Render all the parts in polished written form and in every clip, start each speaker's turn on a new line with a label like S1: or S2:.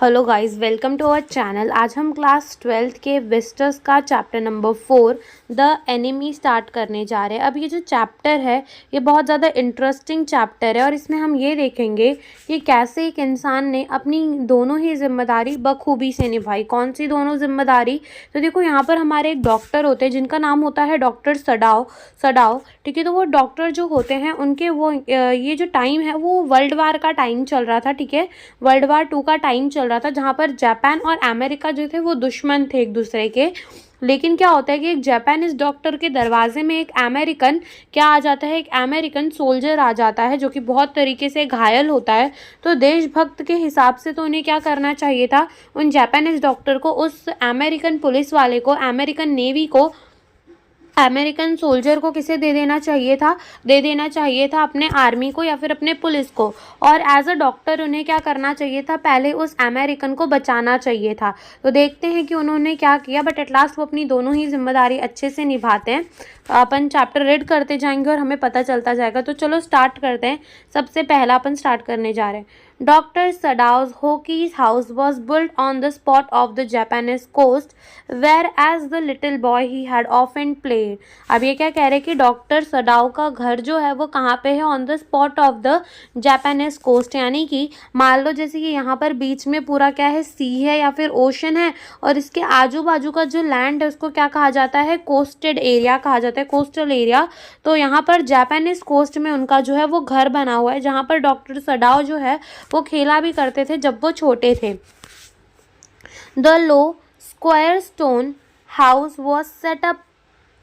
S1: Hello guys, welcome to our channel. आज हम class 12th के विस्टर्स का chapter number 4 the enemy start करने जा रहे हैं। अब ये जो चैप्टर है ये बहुत ज़्यादा इंटरेस्टिंग चैप्टर है और इसमें हम ये देखेंगे कि कैसे एक इंसान ने अपनी दोनों ही जिम्मेदारी बखूबी से निभाई। कौन सी दोनों जिम्मेदारी? तो देखो, यहाँ पर हमारे एक डॉक्टर होते हैं जिनका नाम होता है डॉक्टर सडाव। ठीक है, तो वो डॉक्टर जो होते हैं उनके ये जो टाइम है वो वर्ल्ड वार का टाइम चल रहा था। ठीक है, वर्ल्ड वार 2 का टाइम चल रहा था जहाँ पर जापान और अमेरिका जो थे वो दुश्मन थे एक दूसरे के। लेकिन क्या होता है कि एक जापानीज डॉक्टर के दरवाजे में एक अमेरिकन क्या आ जाता है, एक अमेरिकन सोल्जर आ जाता है जो कि बहुत तरीके से घायल होता है। तो देशभक्त के हिसाब से तो उन्हें क्या करना चाहिए था, उन जापानीज डॉक्टर को, उस अमेरिकन पुलिस वाले को, अमेरिकन नेवी को, अमेरिकन सोल्जर को किसे दे देना चाहिए था अपने आर्मी को या फिर अपने पुलिस को। और एज अ डॉक्टर उन्हें क्या करना चाहिए था, पहले उस अमेरिकन को बचाना चाहिए था। तो देखते हैं कि उन्होंने क्या किया, बट एट लास्ट वो अपनी दोनों ही जिम्मेदारी अच्छे से निभाते हैं। अपन चैप्टर रीड करते जाएंगे और हमें पता चलता जाएगा। तो चलो स्टार्ट करते हैं। सबसे पहला अपन स्टार्ट करने जा रहे हैं। Dr. Sadao's Hoki's house was built on the spot of the Japanese coast, where as the little boy he had often played. अब ये क्या कह रहे हैं कि डॉक्टर सडाओ का घर जो है वो कहाँ पे है, on the spot of the Japanese coast. यानी कि मान लो जैसे कि यहाँ पर बीच में पूरा क्या है, सी है या फिर ओशन है, और इसके आजू बाजू का जो लैंड है उसको क्या कहा जाता है, कोस्टेड एरिया कहा जाता है, कोस्टल एरिया। तो यहाँ पर जापानीज कोस्ट में उनका जो है वो घर बना हुआ है जहाँ पर डॉक्टर सडाओ जो है वो खेला भी करते थे जब वो छोटे थे। The low square stone house was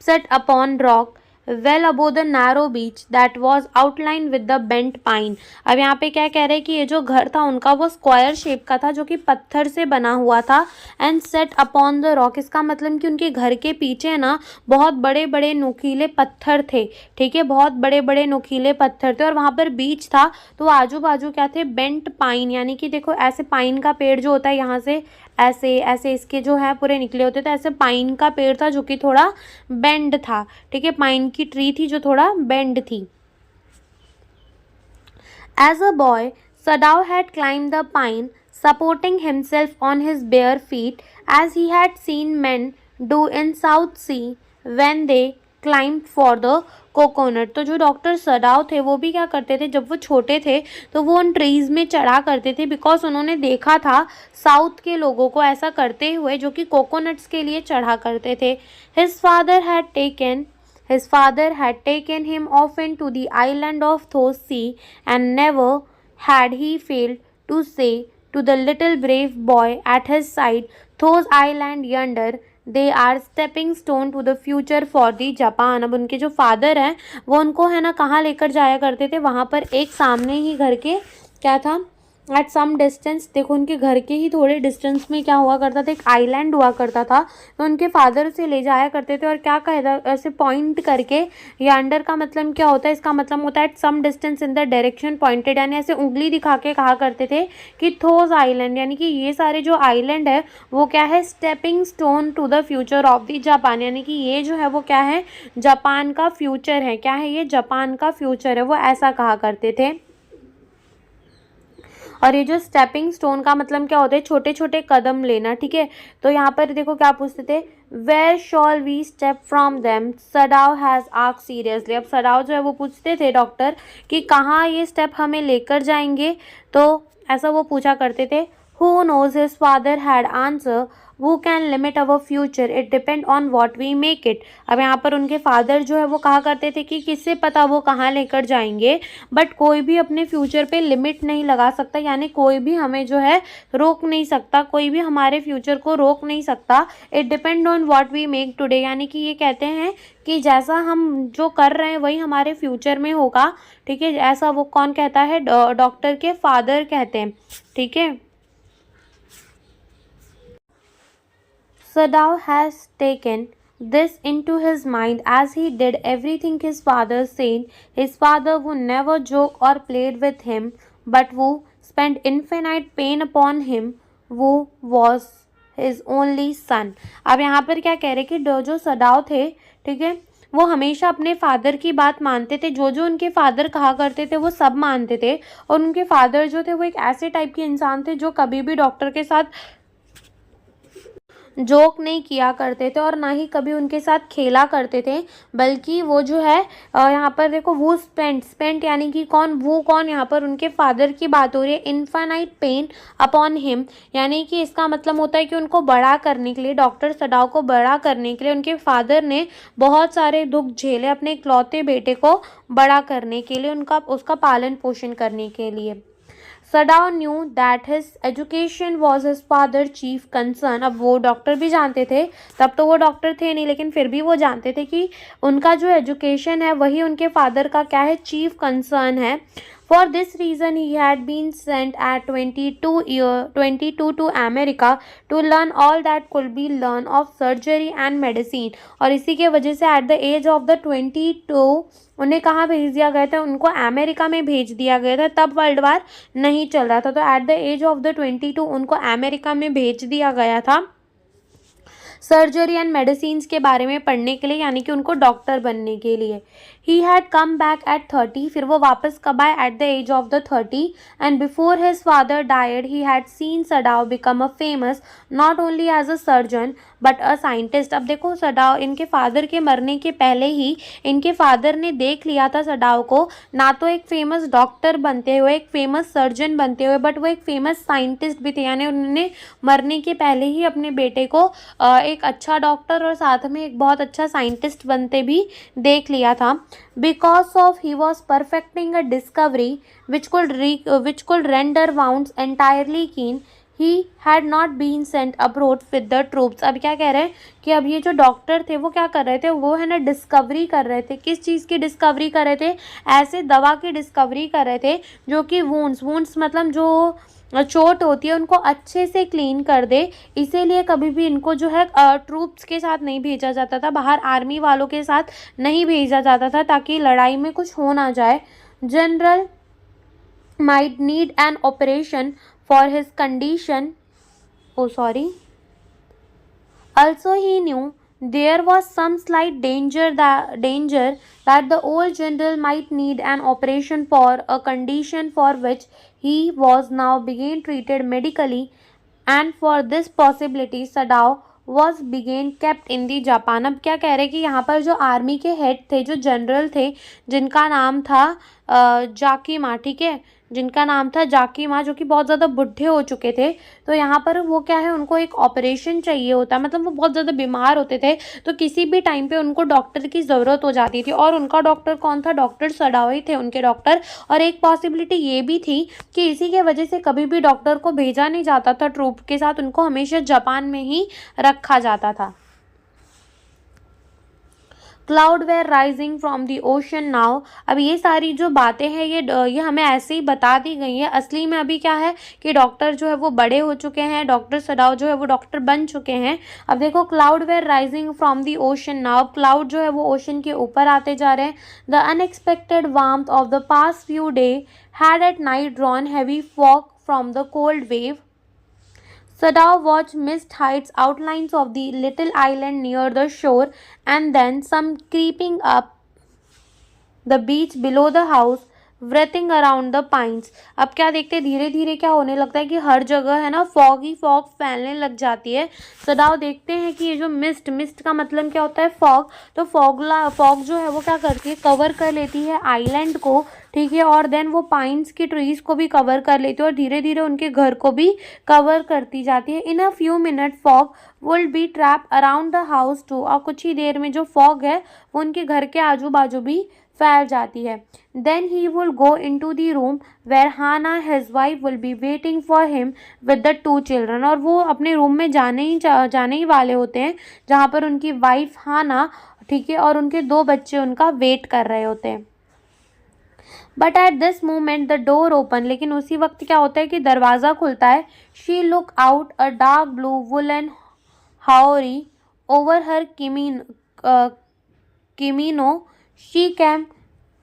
S1: set upon rock well above the narrow beach that was outlined with the bent pine। अब यहाँ पे क्या कह रहे हैं कि ये जो घर था उनका वो स्क्वायर शेप का था जो कि पत्थर से बना हुआ था। And set upon the rock, इसका मतलब कि उनके घर के पीछे ना बहुत बड़े बड़े नुकीले पत्थर थे। ठीक है, बहुत बड़े बड़े नुकीले पत्थर थे और वहाँ पर बीच था। तो आजू बाजू क्या थे, बेंट पाइन, यानी कि देखो ऐसे पाइन का पेड़ जो होता है यहाँ से ऐसे ऐसे इसके जो है पूरे निकले होते थे, ऐसे पाइन का पेड़ था जो कि थोड़ा बेंड था। ठीक है, पाइन की ट्री थी जो थोड़ा बेंड थी। As a boy Sadao had climb the pine supporting himself on his bare feet as he had seen men do in South Sea when they climbed for the coconut. तो जो doctor सडाव थे वो भी क्या करते थे, जब वो छोटे थे तो वो उन ट्रीज़ में चढ़ा करते थे, बिकॉज उन्होंने देखा था साउथ के लोगों को ऐसा करते हुए जो कि कोकोनट्स के लिए चढ़ा करते थे। His father had taken him often to the island of Thosi, and never had he failed to say to the little brave boy at his side, "Those island yonder, they are stepping stone to the future for the Japan". अब उनके जो father हैं वो उनको है ना कहाँ लेकर जाया करते थे, वहाँ पर एक सामने ही घर के क्या था, एट सम डिस्टेंस, देखो उनके घर के ही थोड़े डिस्टेंस में क्या हुआ करता था, एक आइलैंड हुआ करता था। तो उनके फादर उसे ले जाया करते थे और क्या कहता, ऐसे पॉइंट करके, यंडर का मतलब क्या होता है, इसका मतलब होता है at some distance in the direction pointed, यानी ऐसे उंगली दिखा के कहा करते थे कि थोज आइलैंड, यानी कि ये सारे जो आइलैंड है वो क्या है, stepping stone to the future of the Japan, यानी कि ये जो है वो क्या है, जापान का फ्यूचर है। क्या है ये, जापान का फ्यूचर है, वो ऐसा कहा करते थे। और ये जो स्टेपिंग स्टोन का मतलब क्या होता है, छोटे छोटे कदम लेना। ठीक है, तो यहाँ पर देखो क्या पूछते थे, where shall we step from them, Sadao has asked seriously. अब सडाव जो है वो पूछते थे डॉक्टर कि कहाँ ये स्टेप हमें लेकर जाएंगे, तो ऐसा वो पूछा करते थे। Who knows, his father had answer, who can limit our future, it depend on what we make it। अब यहाँ पर उनके फादर जो है वो कहा करते थे कि किससे पता वो कहाँ लेकर जाएंगे, बट कोई भी अपने फ्यूचर पे लिमिट नहीं लगा सकता, यानी कोई भी हमें जो है रोक नहीं सकता, कोई भी हमारे फ्यूचर को रोक नहीं सकता। It depend on what we make today, यानी कि ये कहते हैं कि जैसा हम जो कर रहे हैं वही हमारे फ्यूचर में होगा। ठीक है, ऐसा वो कौन कहता है, डॉक्टर के फादर कहते हैं। ठीक है, Sadao has taken this into his mind as he did everything his father said. His father who never joked or played with him, but who spent infinite pain upon him, who was his only son। अब यहाँ पर क्या कह रहे कि जो सदाव थे, ठीक है, वो हमेशा अपने फादर की बात मानते थे, जो जो उनके फादर कहा करते थे वो सब मानते थे। और उनके फादर जो थे वो एक ऐसे टाइप के इंसान थे जो कभी भी डॉक्टर के साथ जोक नहीं किया करते थे और ना ही कभी उनके साथ खेला करते थे, बल्कि वो जो है यहाँ पर देखो वो स्पेंट यानी कि कौन यहाँ पर उनके फादर की बात हो रही है। इन्फानाइट पेन अपॉन हिम, यानी कि इसका मतलब होता है कि उनको बड़ा करने के लिए, डॉक्टर सडाव को बड़ा करने के लिए उनके फादर ने बहुत सारे दुख झेले अपने इकलौते बेटे को बड़ा करने के लिए, उसका पालन पोषण करने के लिए। Sadao knew that his education was his father chief concern. अब वो डॉक्टर भी जानते थे, तब तो वो डॉक्टर थे नहीं, लेकिन फिर भी वो जानते थे कि उनका जो एजुकेशन है वही उनके फादर का क्या है, चीफ कंसर्न है। For this reason, he had been sent at 22 to America to learn all that could be learned of surgery and medicine. और इसी के वजह से at the age of the 22 उन्हें कहाँ भेज दिया गया था, उनको अमेरिका में भेज दिया गया था। तब वर्ल्ड वार नहीं चल रहा था, तो at the age of the 22 उनको अमेरिका में भेज दिया गया था सर्जरी एंड मेडिसिन्स के बारे में पढ़ने के लिए, यानी कि उनको डॉक्टर बनने के लिए। He had come back at 30, फिर वो वापस कब आए, at the age of the 30, and before his father died he had seen Sadao become a famous not only as a surgeon but a scientist. अब देखो सडाव, इनके फादर के मरने के पहले ही इनके फादर ने देख लिया था सडाव को, ना तो एक फेमस डॉक्टर बनते हुए, एक फेमस सर्जन बनते हुए, बट वो एक फेमस साइंटिस्ट भी थे। यानी उन्होंने मरने के पहले ही अपने बेटे को एक अच्छा डॉक्टर और साथ में एक बहुत अच्छा साइंटिस्ट बनते भी देख लिया था। Because of he was perfecting a discovery which could render wounds entirely clean, he had not been sent abroad with the troops. अब क्या कह रहे हैं कि अब ये जो डॉक्टर थे वो क्या कर रहे थे, वो है ना डिस्कवरी कर रहे थे। किस चीज़ की डिस्कवरी कर रहे थे, ऐसे दवा की डिस्कवरी कर रहे थे जो कि वुंड्स मतलब जो चोट होती है उनको अच्छे से क्लीन कर दे। इसीलिए कभी भी इनको जो है ट्रूप्स के साथ नहीं भेजा जाता था, बाहर आर्मी वालों के साथ नहीं भेजा जाता था, ताकि लड़ाई में कुछ हो ना जाए। General might need an operation for his condition. Also he knew there was some slight danger that the old general might need an operation for a condition for which he was now being treated medically, and for this possibility Sadao was began kept in the Japan. अब क्या कह रहे हैं कि यहाँ पर जो army के हेड थे, जो जनरल थे, जिनका नाम था जाकिमा, ठीक है, जिनका नाम था जाकिमा, जो कि बहुत ज़्यादा बुढ़े हो चुके थे। तो यहाँ पर वो क्या है, उनको एक ऑपरेशन चाहिए होता, मतलब वो बहुत ज़्यादा बीमार होते थे, तो किसी भी टाइम पे उनको डॉक्टर की ज़रूरत हो जाती थी। और उनका डॉक्टर कौन था, डॉक्टर सडाओ ही थे उनके डॉक्टर। और एक पॉसिबिलिटी ये भी थी कि इसी के वजह से कभी भी डॉक्टर को भेजा नहीं जाता था ट्रूप के साथ, उनको हमेशा जापान में ही रखा जाता था। Cloud were rising from the ocean now. अब ये सारी जो बातें हैं ये हमें ऐसे ही बता दी गई है। असली में अभी क्या है कि डॉक्टर जो है वो बड़े हो चुके हैं, डॉक्टर सडाओ जो है वो डॉक्टर बन चुके हैं। अब देखो cloud were rising from the ocean now, cloud जो है वो ओशन के ऊपर आते जा रहे हैं। The unexpected warmth of the past few day had at night drawn heavy fog from the cold wave. Sadao watched mist heights outlines of the little island near the shore, and then some creeping up the beach below the house, wreathing around the pines। अब क्या देखते, धीरे धीरे क्या होने लगता है कि हर जगह है ना फॉग ही फॉग फैलने लग जाती है। सदाव देखते हैं कि ये जो मिस्ट का मतलब क्या होता है, फॉग। तो फॉग जो है वो क्या करती है, कवर कर लेती है आइलैंड को, ठीक है, और देन वो पाइन्स की ट्रीज को भी कवर कर लेती है और धीरे धीरे उनके घर को भी कवर करती जाती है। In a few minute fog will be trap around the house too, और कुछ ही देर में जो फॉग है वो उनके घर के आजू बाजू भी फैल जाती है। Then he will go into the room where Hana his wife will be waiting for him with the 2 children. और वो अपने रूम में जाने ही वाले होते हैं, जहाँ पर उनकी वाइफ हाना, ठीक है, और उनके 2 बच्चे उनका वेट कर रहे होते हैं। But at this moment the door open, लेकिन उसी वक्त क्या होता है कि दरवाज़ा खुलता है। She look out a dark blue woolen haori over her kimono. She came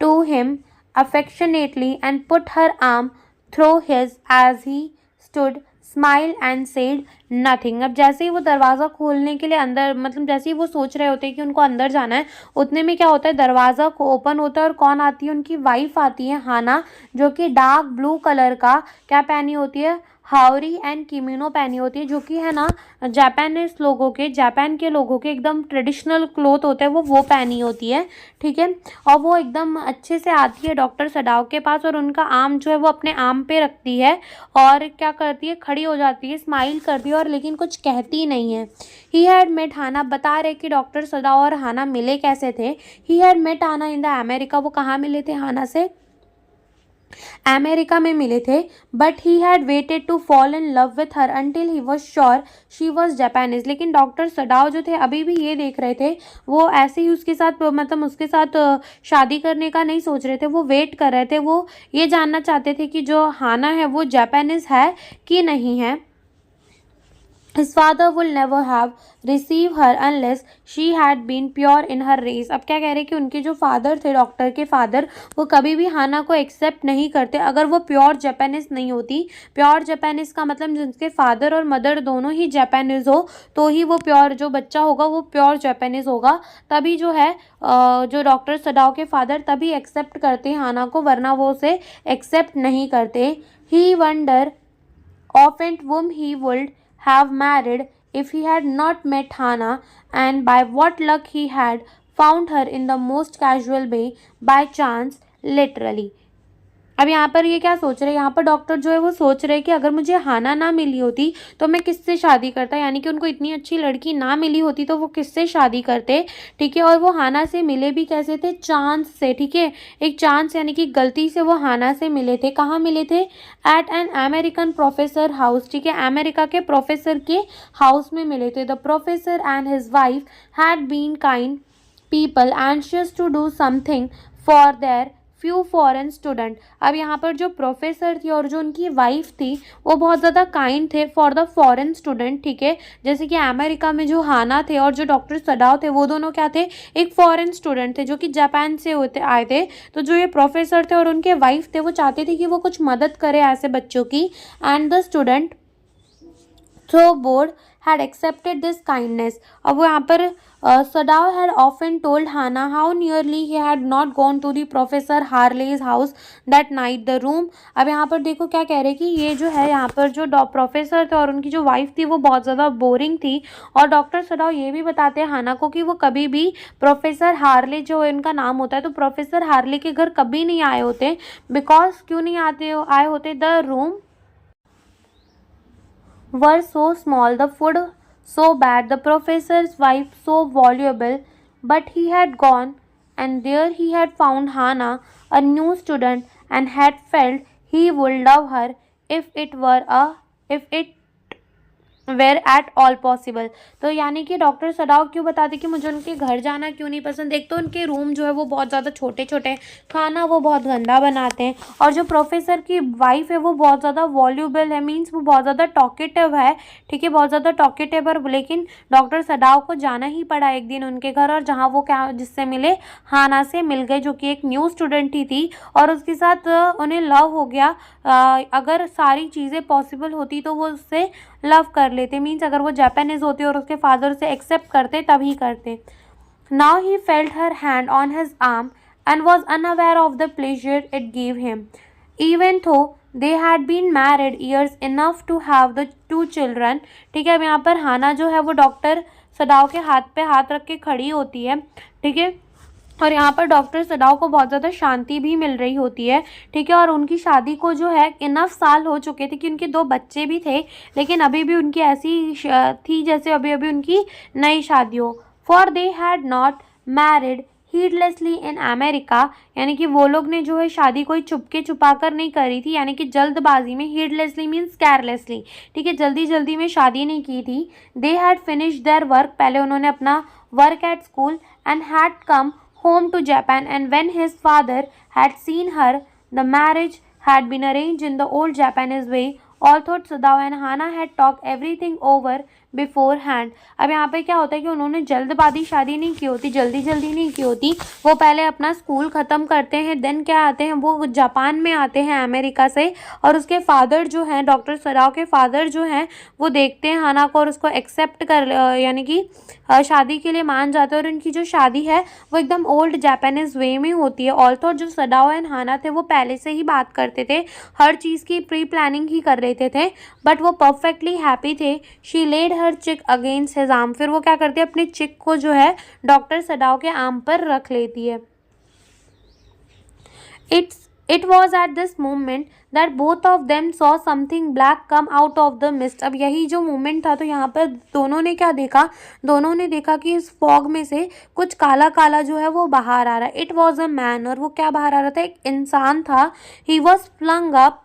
S1: to him affectionately and put her arm through his as he stood smile and said nothing. अब जैसे ही वो दरवाज़ा खोलने के लिए अंदर, मतलब जैसे ही वो सोच रहे होते हैं कि उनको अंदर जाना है, उतने में क्या होता है, दरवाज़ा को ओपन होता है और कौन आती है, उनकी वाइफ आती है हाना, जो कि डार्क ब्लू कलर का क्या पहनी होती है, हावरी एंड किमीनो पहनी होती है, जो कि है ना जापान के लोगों के एकदम ट्रेडिशनल क्लोथ होते हैं, वो पहनी होती है, ठीक है। और वो एकदम अच्छे से आती है डॉक्टर सडाओ के पास और उनका आर्म जो है वो अपने आर्म पे रखती है और क्या करती है, खड़ी हो जाती है, स्माइल करती है और लेकिन कुछ कहती नहीं है। ही हैड मेट हाना, बता रहे कि डॉक्टर सडाओ और हाना मिले कैसे थे। He had met Hana in the America, वो कहाँ मिले थे हाना से, अमेरिका में मिले थे। But he had waited to fall in love with her until he was sure she was Japanese. लेकिन डॉक्टर सडाओ जो थे अभी भी ये देख रहे थे, वो ऐसे ही उसके साथ, मतलब उसके साथ शादी करने का नहीं सोच रहे थे, वो वेट कर रहे थे, वो ये जानना चाहते थे कि जो हाना है वो जापानीज है कि नहीं है। His father would never have received her unless she had been pure in her race। अब क्या कह रहे हैं कि उनके जो फादर थे, डॉक्टर के फादर, वो कभी भी हाना को एक्सेप्ट नहीं करते अगर वो प्योर जापानीज नहीं होती। प्योर जापानीज का मतलब जिनके फादर और मदर दोनों ही जापानीज हो, तो ही वो प्योर, जो बच्चा होगा वो प्योर जापानीज होगा, तभी जो है जो डॉक्टर सडाओ के फादर तभी एक्सेप्ट करते हैं हाना को, वरना वो उसे एक्सेप्ट नहीं करते। ही wonder often whom he would have married if he had not met Hannah, and by what luck he had found her in the most casual way, by chance, literally। अब यहाँ पर ये क्या सोच रहे हैं, यहाँ पर डॉक्टर जो है वो सोच रहे हैं कि अगर मुझे हाना ना मिली होती तो मैं किससे शादी करता, यानी कि उनको इतनी अच्छी लड़की ना मिली होती तो वो किससे शादी करते, ठीक है। और वो हाना से मिले भी कैसे थे, चांस से, ठीक है। एक चांस यानी कि गलती से वो हाना से मिले थे। कहाँ मिले थे, at an American professor house, ठीक है, अमेरिका के प्रोफेसर के हाउस में मिले थे। The professor and his wife had been kind people anxious to do something for their few foreign student. अब यहाँ पर जो प्रोफेसर थी और जो उनकी वाइफ थी वो बहुत ज़्यादा काइंड थे फॉर द फॉरेन स्टूडेंट, ठीक है। जैसे कि अमेरिका में जो हाना थे और जो डॉक्टर सडाओ थे वो दोनों क्या थे, एक फॉरेन स्टूडेंट थे जो कि जापान से आए थे। तो जो ये प्रोफेसर थे और उनके वाइफ थे वो चाहते थे कि वो कुछ मदद करे ऐसे बच्चों की। And the student through board had accepted this kindness। अब वो यहाँ पर Sadao had often told Hannah how nearly he had not gone to the Professor Harley's house that night। The room, अब यहाँ पर देखो क्या कह रहे हैं कि ये जो है यहाँ पर जो प्रोफेसर थे और उनकी जो वाइफ थी वो बहुत ज़्यादा बोरिंग थी। और डॉक्टर सडाओ ये भी बताते हैं हाना को कि वो कभी भी प्रोफेसर हार्ले जो इनका नाम होता है, तो प्रोफेसर हार्ले के घर कभी नहीं आए होते। बिकॉज क्यों नहीं आए होते, the room were so small, the food so bad, the professor's wife so voluble, but he had gone and there he had found Hannah, a new student, and had felt he would love her if it were at all possible. तो यानी कि doctor Sadao क्यों बताते कि मुझे उनके घर जाना क्यों नहीं पसंद, एक तो उनके रूम जो है वो बहुत ज़्यादा छोटे छोटे, खाना वो बहुत गंदा बनाते हैं, और जो प्रोफेसर की वाइफ है वो बहुत ज़्यादा वॉल्यूबल है, मीन्स वो बहुत ज़्यादा टॉकेटिव है, ठीक है, बहुत ज़्यादा टॉकेटिव है। लेकिन डॉक्टर सडाओ को जाना ही पड़ा एक दिन उनके घर, और जहाँ वो क्या जिससे मिले, हाना से मिल गए, जो कि एक न्यू स्टूडेंट ही थी, और उसके साथ उन्हें लव हो गया। अगर सारी चीज़ें पॉसिबल होती तो वो उससे लव कर लेते, मीन्स अगर वो जापानीज होते और उसके फादर से एक्सेप्ट करते तभी करते। Now he felt her hand on his arm and was unaware of the pleasure it give him, even tho they had been married years enough to have the 2 children. ठीक है, अब यहाँ पर हाना जो है वो डॉक्टर सडाओ के हाथ पे हाथ रख के खड़ी होती है, ठीक है, और यहाँ पर डॉक्टर सडाओ को बहुत ज़्यादा शांति भी मिल रही होती है, ठीक है। और उनकी शादी को जो है इनफ साल हो चुके थे कि उनके 2 बच्चे भी थे, लेकिन अभी भी उनकी ऐसी थी जैसे अभी अभी उनकी नई शादी हो। For they had not married heedlessly in America, यानी कि वो लोग ने जो है शादी कोई चुपके छुपा कर नहीं करी थी, यानी कि जल्दबाजी में, हीडलेसली मीन्स केयरलेसली, ठीक है, जल्दी जल्दी में शादी नहीं की थी। They had finish their work, पहले उन्होंने अपना work at school, and had come home to Japan, and when his father had seen her, the marriage had been arranged in the old Japanese way Although Sadao and Hana had talked everything over beforehand. अब यहाँ पे क्या होता है कि उन्होंने जल्दबाजी शादी नहीं की होती, जल्दी जल्दी नहीं की होती, वो पहले अपना स्कूल ख़त्म करते हैं, देन क्या आते हैं, वो जापान में आते हैं अमेरिका से, और उसके फादर जो हैं, डॉक्टर सदाओ के फादर जो हैं, वो देखते हैं हाना को और उसको एक्सेप्ट कर यानी कि शादी के लिए मान जाते हैं, और उनकी जो शादी है वो एकदम ओल्ड जापानीज़ वे में होती है। ऑल्थो जो सदाओ एंड हाना थे वो पहले से ही बात करते थे, हर चीज़ की प्री प्लानिंग ही कर लेते थे, बट वो परफेक्टली हैप्पी थे। शी लेड हर चिक अगेंस्ट हिज आर्म, फिर वो क्या करती है, अपने चिक को जो है डॉक्टर सदाओ के आर्म पर रख लेती है। It was at this moment that both of them saw something black come out of the mist. अब यही जो मोमेंट था, तो यहाँ पर दोनों ने क्या देखा, दोनों ने देखा कि इस फॉग में से कुछ काला काला जो है वो बाहर आ रहा है। इट वॉज अ मैन, और वो क्या बाहर आ रहा था, एक इंसान था। He was flung up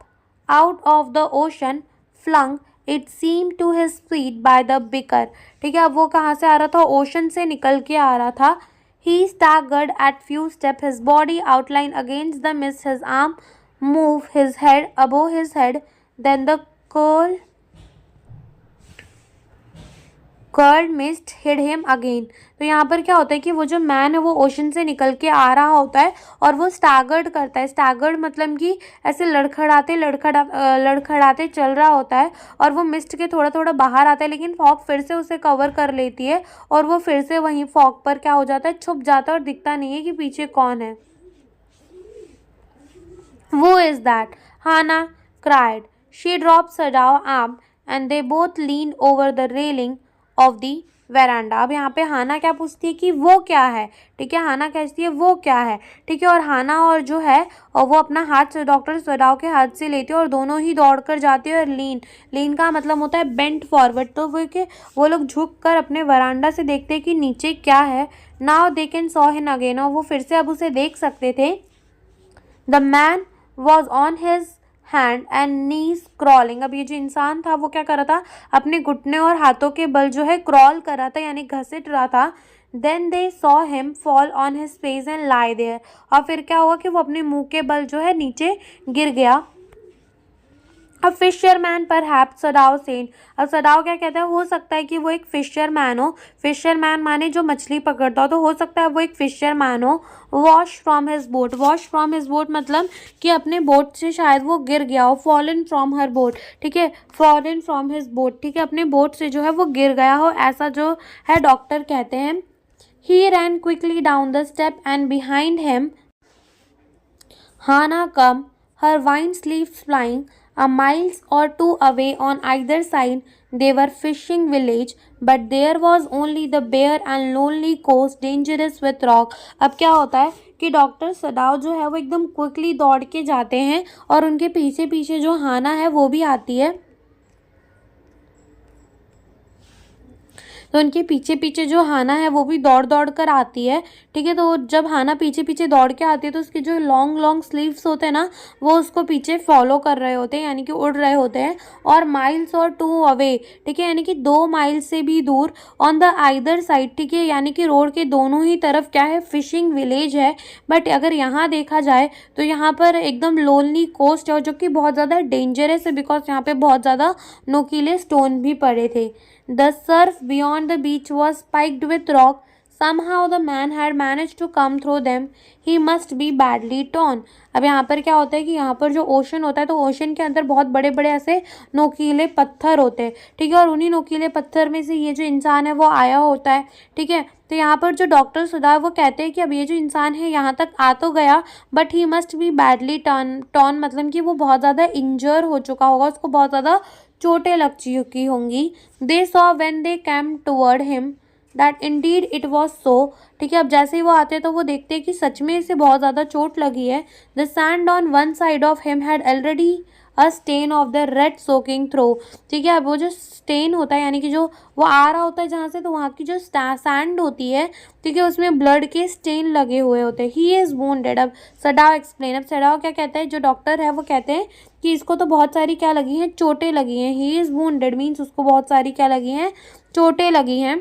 S1: out of the ocean, flung it seem to his feet by the breaker. ठीक है, अब वो कहाँ से आ रहा था, ओशन से निकल के आ रहा था। He staggered at few steps, his body outlined against the mist, his arm moved, his head above his head, then the curled mist hid him again. तो यहाँ पर क्या होता है कि वो जो मैन है वो ओशन से निकल के आ रहा होता है, और वो स्टैगर्ड करता है। स्टैगर्ड मतलब कि ऐसे लड़खड़ाते चल रहा होता है, और वो मिस्ट के थोड़ा थोड़ा बाहर आता है, लेकिन फॉग फिर से उसे कवर कर लेती है, और वो फिर से वहीं फॉग पर क्या हो जाता है, छुप जाता है, और दिखता नहीं है कि पीछे कौन है। Who is that? Hana cried. She dropped Sadao's arm and they both leaned over the railing of the veranda. अब यहाँ पे हाना क्या पूछती है कि वो क्या है, ठीक है, हाना कहती है वो क्या है, ठीक है, और हाना और जो है और वो अपना हाथ डॉक्टर सदाओ के हाथ से लेती है, और दोनों ही दौड़ कर जाते हैं, और लीन का मतलब होता है बेंट फॉरवर्ड, तो वो लोग झुक कर अपने वरांडा से देखते हैं कि नीचे क्या है। Now they can saw him again, और वो फिर से अब उसे देख सकते थे। The man was on his hand and knees crawling. अब ये जो इंसान था वो क्या कर रहा था, अपने घुटने और हाथों के बल जो है क्रॉल कर रहा था, यानी घसीट रहा था। Then they saw him fall on his face and lay there, और फिर क्या हुआ कि वो अपने मुंह के बल जो है नीचे गिर गया। अब फिशरमैन पर हैप सदाओ सेंट। अब सदाओ क्या कहता है, हो सकता है कि वो एक फिशरमैन हो, फिशरमैन माने जो मछली पकड़ता हो, तो हो सकता है वो एक फिशरमैन हो। Wash from his boat, wash from his boat मतलब कि अपने बोट से शायद वो गिर गया हो। फॉलन फ्रॉम हर बोट, ठीक है, फॉलन फ्रॉम हिज बोट, ठीक है, अपने बोट से जो है वो गिर गया हो, ऐसा जो है डॉक्टर कहते हैं। He ran quickly down the step and behind him Hana come, her wine sleeves flying. A miles or two away on either side, they were fishing village, but there was only the bare and lonely coast, dangerous with rock. अब क्या होता है कि doctor सदाओ जो है वो एकदम quickly दौड़ के जाते हैं, और उनके पीछे पीछे जो हाना है वो भी आती है। तो उनके पीछे पीछे जो हाना है वो भी दौड़ दौड़ कर आती है, ठीक है। तो जब हाना पीछे पीछे दौड़ के आती है, तो उसके जो लॉन्ग लॉन्ग स्लीव्स होते हैं ना, वो उसको पीछे फॉलो कर रहे होते हैं, यानी कि उड़ रहे होते हैं। और माइल्स और 2 अवे, ठीक है, यानी कि 2 माइल से भी दूर, ऑन द आइदर साइड, ठीक है, यानी कि रोड के दोनों ही तरफ क्या है, फिशिंग विलेज है। बट अगर यहाँ देखा जाए तो यहाँ पर एकदम लोनली कोस्ट है, जो कि बहुत ज़्यादा डेंजरस है, बिकॉज यहाँ पे बहुत ज़्यादा नोकीले स्टोन भी पड़े थे। The surf beyond the beach was spiked with rock. Somehow the man had managed to come through them. He must be badly torn. अब यहाँ पर क्या होता है कि यहाँ पर जो ओशन होता है, तो ओशन के अंदर बहुत बड़े बड़े ऐसे नोकीले पत्थर होते हैं, ठीक है, और उन्हीं नोकीले पत्थर में से ये जो इंसान है वो आया होता है, ठीक है। तो यहाँ पर जो डॉक्टर सुधा वो कहते हैं कि अब ये जो इंसान है यहाँ तक आ तो गया, but he must be badly torn मतलब कि वो बहुत ज़्यादा इंजर हो चुका होगा, उसको बहुत ज़्यादा चोटें लग चुकी होंगी। They saw when they came toward him that indeed it was so, ठीक है। अब जैसे ही वो आते हैं तो वो देखते हैं कि सच में इसे बहुत ज़्यादा चोट लगी है। The sand on one side of him had already a stain of the red soaking through, ठीक है। अब वो जो स्टेन होता है, यानी कि जो वो आ रहा होता है जहाँ से, तो वहाँ की जो सैंड होती है, ठीक है, उसमें ब्लड के स्टेन लगे हुए होते हैं। He is wounded. अब सडाओ एक्सप्लेन, अब सडाओ क्या कहता है, जो डॉक्टर है वो कहते हैं कि इसको तो बहुत सारी क्या लगी हैं, चोटें लगी हैं। ही इज़ वुंडेड मीन्स उसको बहुत सारी क्या लगी हैं, चोटें लगी हैं।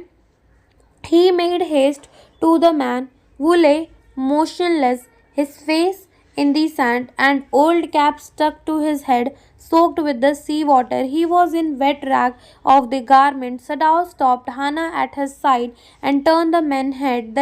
S1: He made haste to the man who lay motionless, his face in the sand, and old cap stuck to his head, soaked with the sea water. He was in wet rag of the garment. Sadao stopped Hannah at his side and turned the man's head.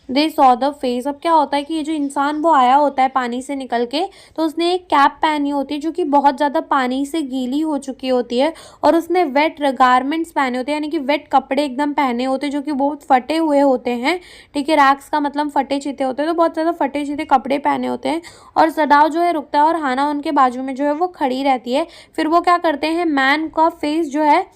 S1: They saw the face. अब क्या होता है कि ये जो इंसान वो आया होता है पानी से निकल के, तो उसने एक कैप पहनी होती है जो कि बहुत ज़्यादा पानी से गीली हो चुकी होती है, और उसने वेट गारमेंट्स पहने होते हैं, यानी कि वेट कपड़े एकदम पहने होते हैं जो कि बहुत फटे हुए होते हैं। ठीक है, रैक्स का मतलब फटे चीते होते हैं, तो बहुत ज़्यादा फटे चीते कपड़े पहने होते हैं। और सदाव जो है रुकता है और हाना उनके बाजू में जो है वो खड़ी रहती है। फिर वो क्या करते हैं, मैन का फेस जो है,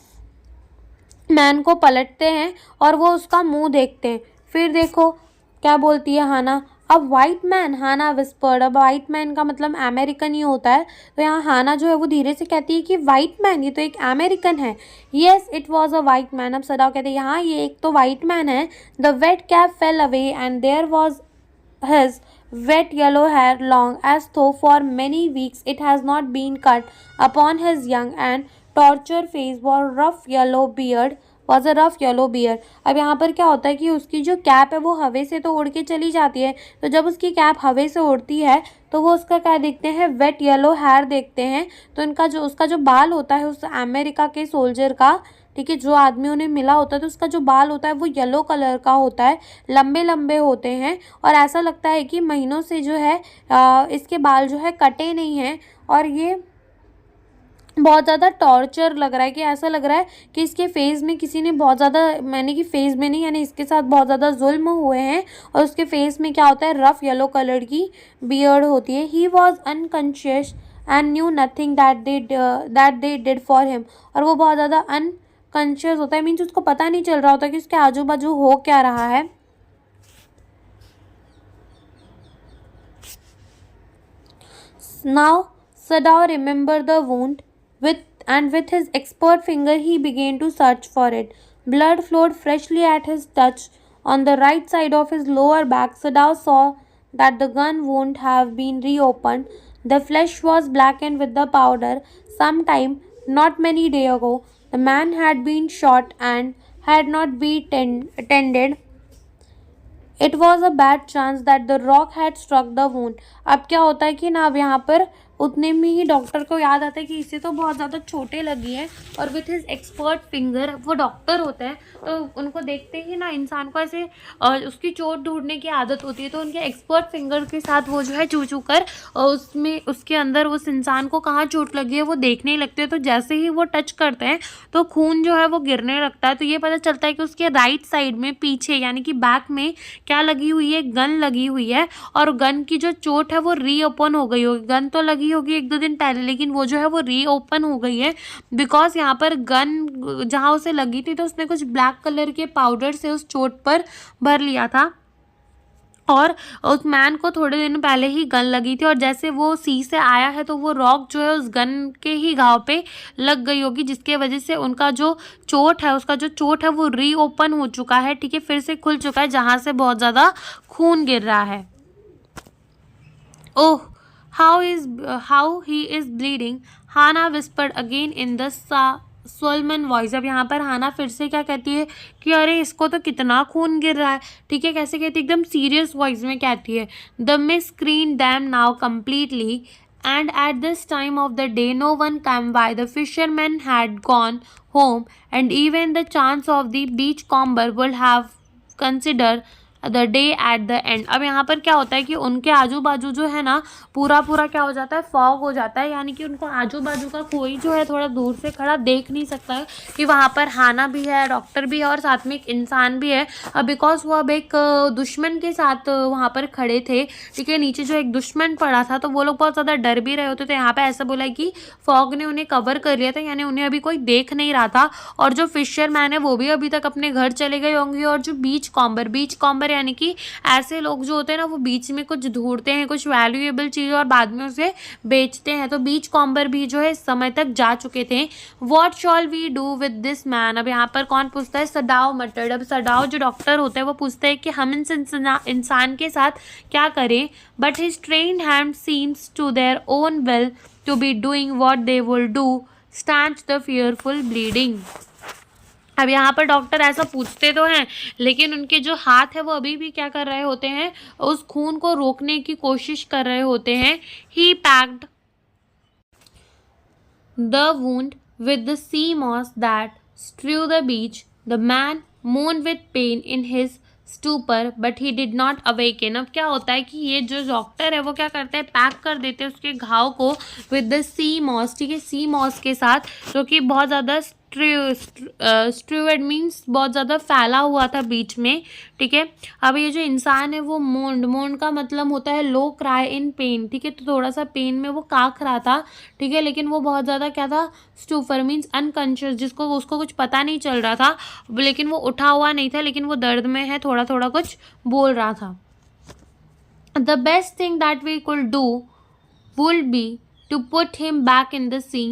S1: मैन को पलटते हैं और वो उसका मुंह देखते हैं। फिर देखो क्या बोलती है हाना, अब वाइट मैन, हाना विस्पर्ड। अब वाइट मैन का मतलब अमेरिकन ही होता है, तो यहाँ हाना जो है वो धीरे से कहती है कि वाइट मैन, ये तो एक अमेरिकन है। Yes it was a white man. अब सदाव कहते हैं यहाँ ये एक तो वाइट मैन है। The wet cap fell away and there was his wet yellow hair long as though for many weeks it has not been cut upon his young and tortured face was a rough yellow beard। अब यहाँ पर क्या होता है कि उसकी जो cap है वो हवे से तो उड़ के चली जाती है, तो जब उसकी कैप हवे से उड़ती है तो वो उसका क्या देखते हैं, वेट येलो हेयर देखते हैं। तो उसका जो बाल होता है उस अमेरिका के सोल्जर का, ठीक है, जो आदमी उन्हें मिला होता है, तो उसका जो बाल होता है वो येलो कलर का होता है, लंबे लंबे होते हैं, और ऐसा लगता है कि महीनों से जो है इसके बाल जो है कटे नहीं हैं, और ये बहुत ज़्यादा टॉर्चर लग रहा है, कि ऐसा लग रहा है कि इसके फेस में किसी ने बहुत ज़्यादा, मैंने कि फेस में नहीं, यानी इसके साथ बहुत ज़्यादा जुल्म हुए हैं। और उसके फेस में क्या होता है, रफ येलो कलर की बियर्ड होती है। He was unconscious and knew nothing that they did for him. और वो बहुत ज़्यादा अनकॉन्शियस होता है, मीन्स उसको पता नहीं चल रहा होता कि उसके आजू बाजू हो क्या रहा है। Now Sadao remembered the wound with his expert finger he began to search for it. Blood flowed freshly at his touch. On the right side of his lower back, Sadao saw that the gun wound had been reopened. The flesh was blackened with the powder. Sometime, not many days ago, the man had been shot and had not been tended. It was a bad chance that the rock had struck the wound. अब क्या होता है कि ना, अब यहाँ पर उतने में ही डॉक्टर को याद आता है कि इसे तो बहुत ज़्यादा चोटें लगी हैं, और विथ हिज एक्सपर्ट फिंगर, वो डॉक्टर होते हैं तो उनको देखते ही ना इंसान को ऐसे उसकी चोट ढूंढने की आदत होती है, तो उनके एक्सपर्ट फिंगर के साथ वो जो है चू कर उसमें उसके अंदर उस इंसान को कहाँ चोट लगी है वो देखने लगते हैं। तो जैसे ही वो टच करते हैं तो खून जो है वो गिरने लगता है। तो ये पता चलता है कि उसके राइट साइड में पीछे, यानी कि बैक में क्या लगी हुई है, गन लगी हुई है, और गन की जो चोट है वो रीओपन हो गई होगी। गन तो लगी होगी 1-2 दिन पहले, लेकिन वो जो है वो रीओपन हो गई है, बिकॉज यहाँ पर गन जहाँ उसे लगी थी तो उसने कुछ ब्लैक कलर के पाउडर से उस चोट पर भर लिया था, और उस मैन को थोड़े दिन पहले ही गन लगी थी, और जैसे वो सी से आया है तो वो रॉक जो है उस गन के ही घाव पे लग गई होगी, जिसके वजह से उनका जो चोट है, उसका जो चोट है वो रीओपन हो चुका है। ठीक है, फिर से खुल चुका है, जहाँ से बहुत ज़्यादा खून गिर रहा है। ओह how he is bleeding, Hannah whispered again in the Solomon voice. अब यहाँ पर हाना फिर से क्या कहती है कि अरे इसको तो कितना खून गिर रहा है। ठीक है, कैसे कहती है, एकदम सीरियस वॉइस में कहती है, the miss screen dam now completely and at this time of the day no one came by. The fishermen had gone home and even the chance of the beachcomber would have considered the day at the end. अब यहाँ पर क्या होता है कि उनके आजू बाजू जो है ना पूरा क्या हो जाता है, फॉग हो जाता है, यानी कि उनको आजू बाजू का कोई जो है थोड़ा दूर से खड़ा देख नहीं सकता है कि वहाँ पर हाना भी है, डॉक्टर भी है, और साथ में एक इंसान भी है। अब बिकॉज वो अब एक दुश्मन के साथ वहाँ पर खड़े थे। ठीक है, नीचे जो एक दुश्मन पड़ा था तो वो लोग बहुत ज़्यादा डर भी रहे होते। तो यहाँ पर ऐसा बोला है कि फॉग ने उन्हें कवर कर लिया था, यानी उन्हें अभी कोई देख नहीं रहा था, और जो फिशर मैन है वो भी अभी तक अपने घर चले गए होंगे, और जो बीच कॉम्बर यानी कि ऐसे लोग जो होते हैं ना वो बीच में कुछ ढूंढते हैं, कुछ वैल्यूएबल चीज़, और बाद में उसे बेचते हैं, तो बीच कॉम्बर भी जो है इस समय तक जा चुके थे। What shall we do with this man. अब यहाँ पर कौन पूछता है, सडाओ मटर्ड। अब सडाओ जो डॉक्टर होता है वो पूछता है कि हम इस इंसान के साथ क्या करें, but his trained hand seems to their own will to be doing what they will do, staunch the fearful bleeding. अब यहाँ पर डॉक्टर ऐसा पूछते तो हैं, लेकिन उनके जो हाथ है वो अभी भी क्या कर रहे होते हैं, उस खून को रोकने की कोशिश कर रहे होते हैं। ही packed the wound with the sea moss that strewed the beach. The man moaned with pain in his stupor but he did not awaken. अब क्या होता है कि ये जो डॉक्टर है वो क्या करते हैं, पैक कर देते हैं उसके घाव को विद द सी मॉस, ठीक है, सी मॉस के साथ, जो कि बहुत ज़्यादा स्ट्रूड मीन्स बहुत ज़्यादा फैला हुआ था बीच में, ठीक है। अब ये जो इंसान है वो मोन्ड का मतलब होता है लो क्राई इन पेन, ठीक है, तो थोड़ा सा पेन में वो काख रहा था, ठीक है, लेकिन वो बहुत ज़्यादा क्या था, स्टूपर मीन्स अनकॉन्शियस, जिसको उसको कुछ पता नहीं चल रहा था, लेकिन वो उठा हुआ नहीं था, लेकिन वो दर्द में है, थोड़ा थोड़ा कुछ बोल रहा था। The best thing that we could do would be to put him back in the sea,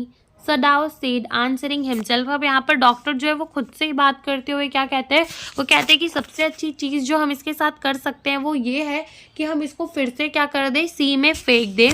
S1: Sadao said answering himself. अब यहाँ पर डॉक्टर जो है वो खुद से ही बात करते हुए क्या कहते हैं, वो कहते हैं कि सबसे अच्छी चीज़ जो हम इसके साथ कर सकते हैं वो ये है कि हम इसको फिर से क्या कर दें, सी में फेंक दें।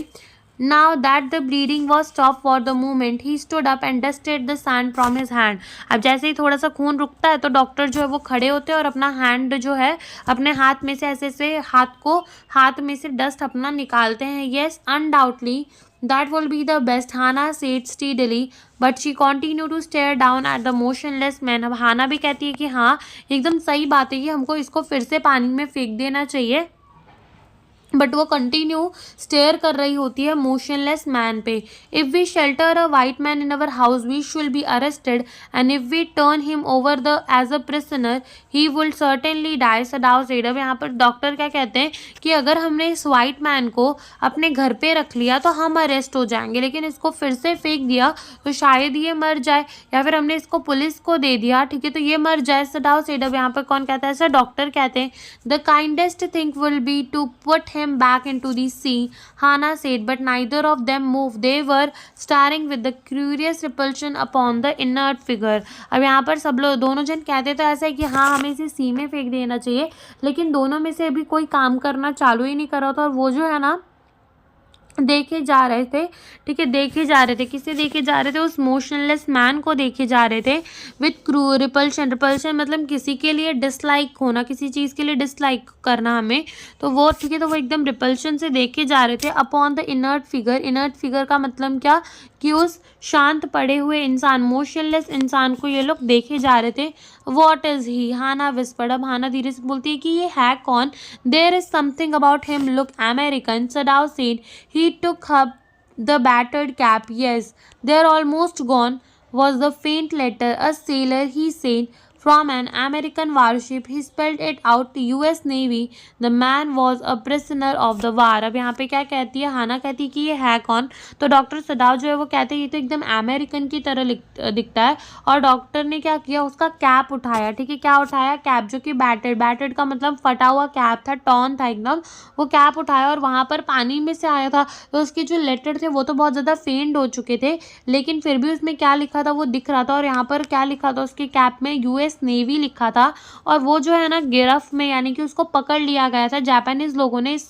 S1: Now that the bleeding was stopped for the moment, he stood up and dusted the sand from his hand. अब जैसे ही थोड़ा सा खून रुकता है तो डॉक्टर जो है वो खड़े होते हैं और अपना हैंड जो है अपने हाथ में से ऐसे हाथ में से डस्ट अपना निकालते हैं। Yes, undoubtedly that will be the best, Hannah said steadily, but she continued to stare down at the motionless man. अब हाना भी कहती है कि हाँ एकदम सही बात है कि हमको इसको फिर से पानी में फेंक देना चाहिए, बट वो कंटिन्यू स्टेयर कर रही होती है मोशनलेस मैन पे। If we shelter a white man in our house we shall be arrested and if we turn him over the as a prisoner he will certainly die, Sadao said. अब यहाँ पर doctor क्या कहते हैं कि अगर हमने इस वाइट मैन को अपने घर पे रख लिया तो हम अरेस्ट हो जाएंगे, लेकिन इसको फिर से फेंक दिया तो शायद ये मर जाए, या फिर हमने इसको पुलिस को दे दिया, ठीक है, तो ये मर जाए, सदाव सेड। अब यहाँ पर कौन कहता है, सर डॉक्टर कहते हैं the kindest thing will be to put him back into the sea, Hannah said, but neither of them moved. They were staring with the curious repulsion upon the inert figure. अब यहाँ पर सब लोग दोनों जन कहते तो ऐसा है कि हाँ हमें इसे सी में फेंक देना चाहिए, लेकिन दोनों में से अभी कोई काम करना चालू ही नहीं कर रहा था, और वो जो है ना देखे जा रहे थे, ठीक है, देखे जा रहे थे, किसे देखे जा रहे थे, उस मोशनलेस मैन को देखे जा रहे थे विथ क्रू रिपल्शन। रिपल्शन मतलब किसी के लिए डिसलाइक होना, किसी चीज़ के लिए डिसलाइक करना हमें, तो वो ठीक है, तो वो एकदम रिपल्शन से देखे जा रहे थे upon the inert figure. Inert figure का मतलब क्या, कि उस शांत पड़े हुए इंसान, मोशनलेस इंसान को ये लोग देखे जा रहे थे। What is he, Hana whispered. अब हाना धीरे से बोलती है कि ये है कौन। There is something about him look American, Sadao said. He took up the battered cap. Yes, they're almost gone, was the faint letter. A sailor, he said, from an American warship. He spelled it out, US Navy. The man was a prisoner of the war. अब यहाँ पे क्या कहती है, हाना कहती है कि ये है कौन, तो डॉक्टर सदाव जो है वो कहते हैं ये तो एकदम अमेरिकन की तरह दिखता है, और डॉक्टर ने क्या किया, उसका कैप उठाया, ठीक है, क्या उठाया, कैप, जो कि बैटेड का मतलब फटा हुआ कैप था, टॉन था एकदम, वो कैप उठाया और वहाँ पर पानी में से आया था, तो उसके जो लेटर थे वो तो बहुत ज़्यादा फेंड हो चुके थे, लेकिन फिर भी उसमें क्या लिखा था वो दिख रहा था, और यहाँ पर क्या लिखा था उसके कैप में, US नेवी लिखा था, और वो जो है ना गिरफ्त में, यानी कि उसको पकड़ लिया गया था, जापानीज लोगों ने इस